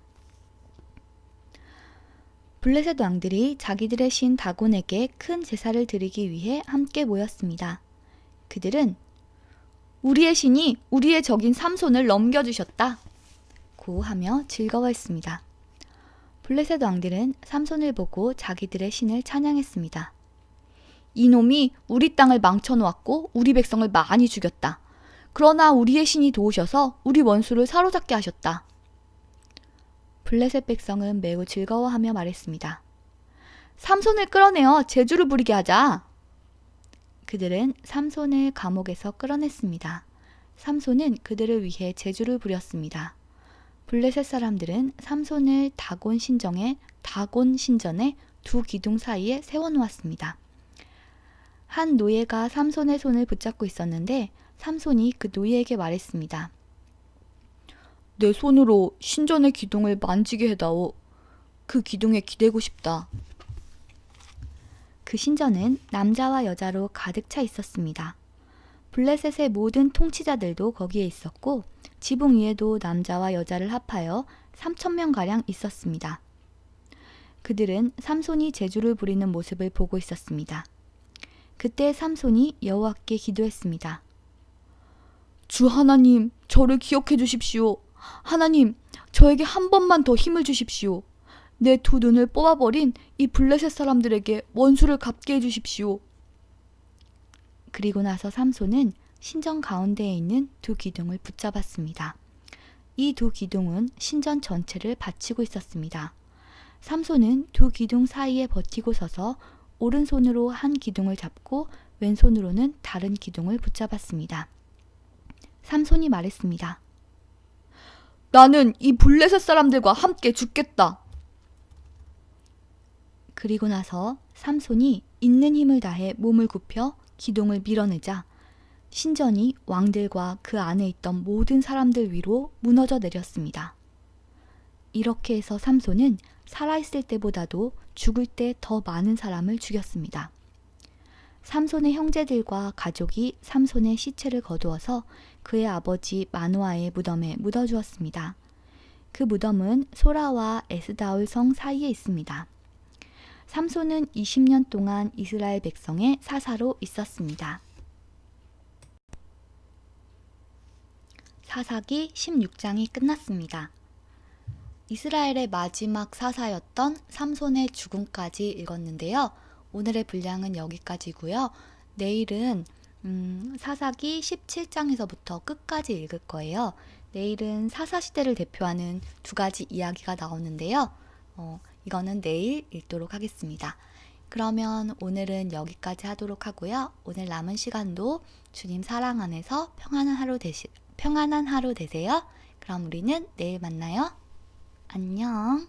블레셋 왕들이 자기들의 신 다곤에게 큰 제사를 드리기 위해 함께 모였습니다. 그들은 우리의 신이 우리의 적인 삼손을 넘겨주셨다 고 하며 즐거워했습니다. 블레셋 왕들은 삼손을 보고 자기들의 신을 찬양했습니다. 이놈이 우리 땅을 망쳐놓았고 우리 백성을 많이 죽였다. 그러나 우리의 신이 도우셔서 우리 원수를 사로잡게 하셨다. 블레셋 백성은 매우 즐거워하며 말했습니다. 삼손을 끌어내어 제주를 부리게 하자. 그들은 삼손을 감옥에서 끌어냈습니다. 삼손은 그들을 위해 제주를 부렸습니다. 블레셋 사람들은 삼손을 다곤 신전의 2 기둥 사이에 세워놓았습니다. 한 노예가 삼손의 손을 붙잡고 있었는데 삼손이 그 노예에게 말했습니다. 내 손으로 신전의 기둥을 만지게 해다오. 그 기둥에 기대고 싶다. 그 신전은 남자와 여자로 가득 차 있었습니다. 블레셋의 모든 통치자들도 거기에 있었고 지붕 위에도 남자와 여자를 합하여 3,000명가량 있었습니다. 그들은 삼손이 제주를 부리는 모습을 보고 있었습니다. 그때 삼손이 여호와께 기도했습니다. 주 하나님, 저를 기억해 주십시오. 하나님, 저에게 한 번만 더 힘을 주십시오. 내 2눈을 뽑아버린 이 블레셋 사람들에게 원수를 갚게 해주십시오. 그리고 나서 삼손은 신전 가운데에 있는 2 기둥을 붙잡았습니다. 이 2 기둥은 신전 전체를 받치고 있었습니다. 삼손은 2 기둥 사이에 버티고 서서 오른손으로 한 기둥을 잡고 왼손으로는 다른 기둥을 붙잡았습니다. 삼손이 말했습니다. 나는 이 블레셋 사람들과 함께 죽겠다. 그리고 나서 삼손이 있는 힘을 다해 몸을 굽혀 기둥을 밀어내자 신전이 왕들과 그 안에 있던 모든 사람들 위로 무너져 내렸습니다. 이렇게 해서 삼손은 살아있을 때보다도 죽을 때 더 많은 사람을 죽였습니다. 삼손의 형제들과 가족이 삼손의 시체를 거두어서 그의 아버지 마노아의 무덤에 묻어주었습니다. 그 무덤은 소라와 에스다올 성 사이에 있습니다. 삼손은 20년 동안 이스라엘 백성의 사사로 있었습니다. 사사기 16장이 끝났습니다. 이스라엘의 마지막 사사였던 삼손의 죽음까지 읽었는데요. 오늘의 분량은 여기까지고요. 내일은 사사기 17장에서부터 끝까지 읽을 거예요. 내일은 사사시대를 대표하는 두 가지 이야기가 나오는데요. 이거는 내일 읽도록 하겠습니다. 그러면 오늘은 여기까지 하도록 하고요. 오늘 남은 시간도 주님 사랑 안에서 평안한 하루 되세요. 그럼 우리는 내일 만나요. 안녕.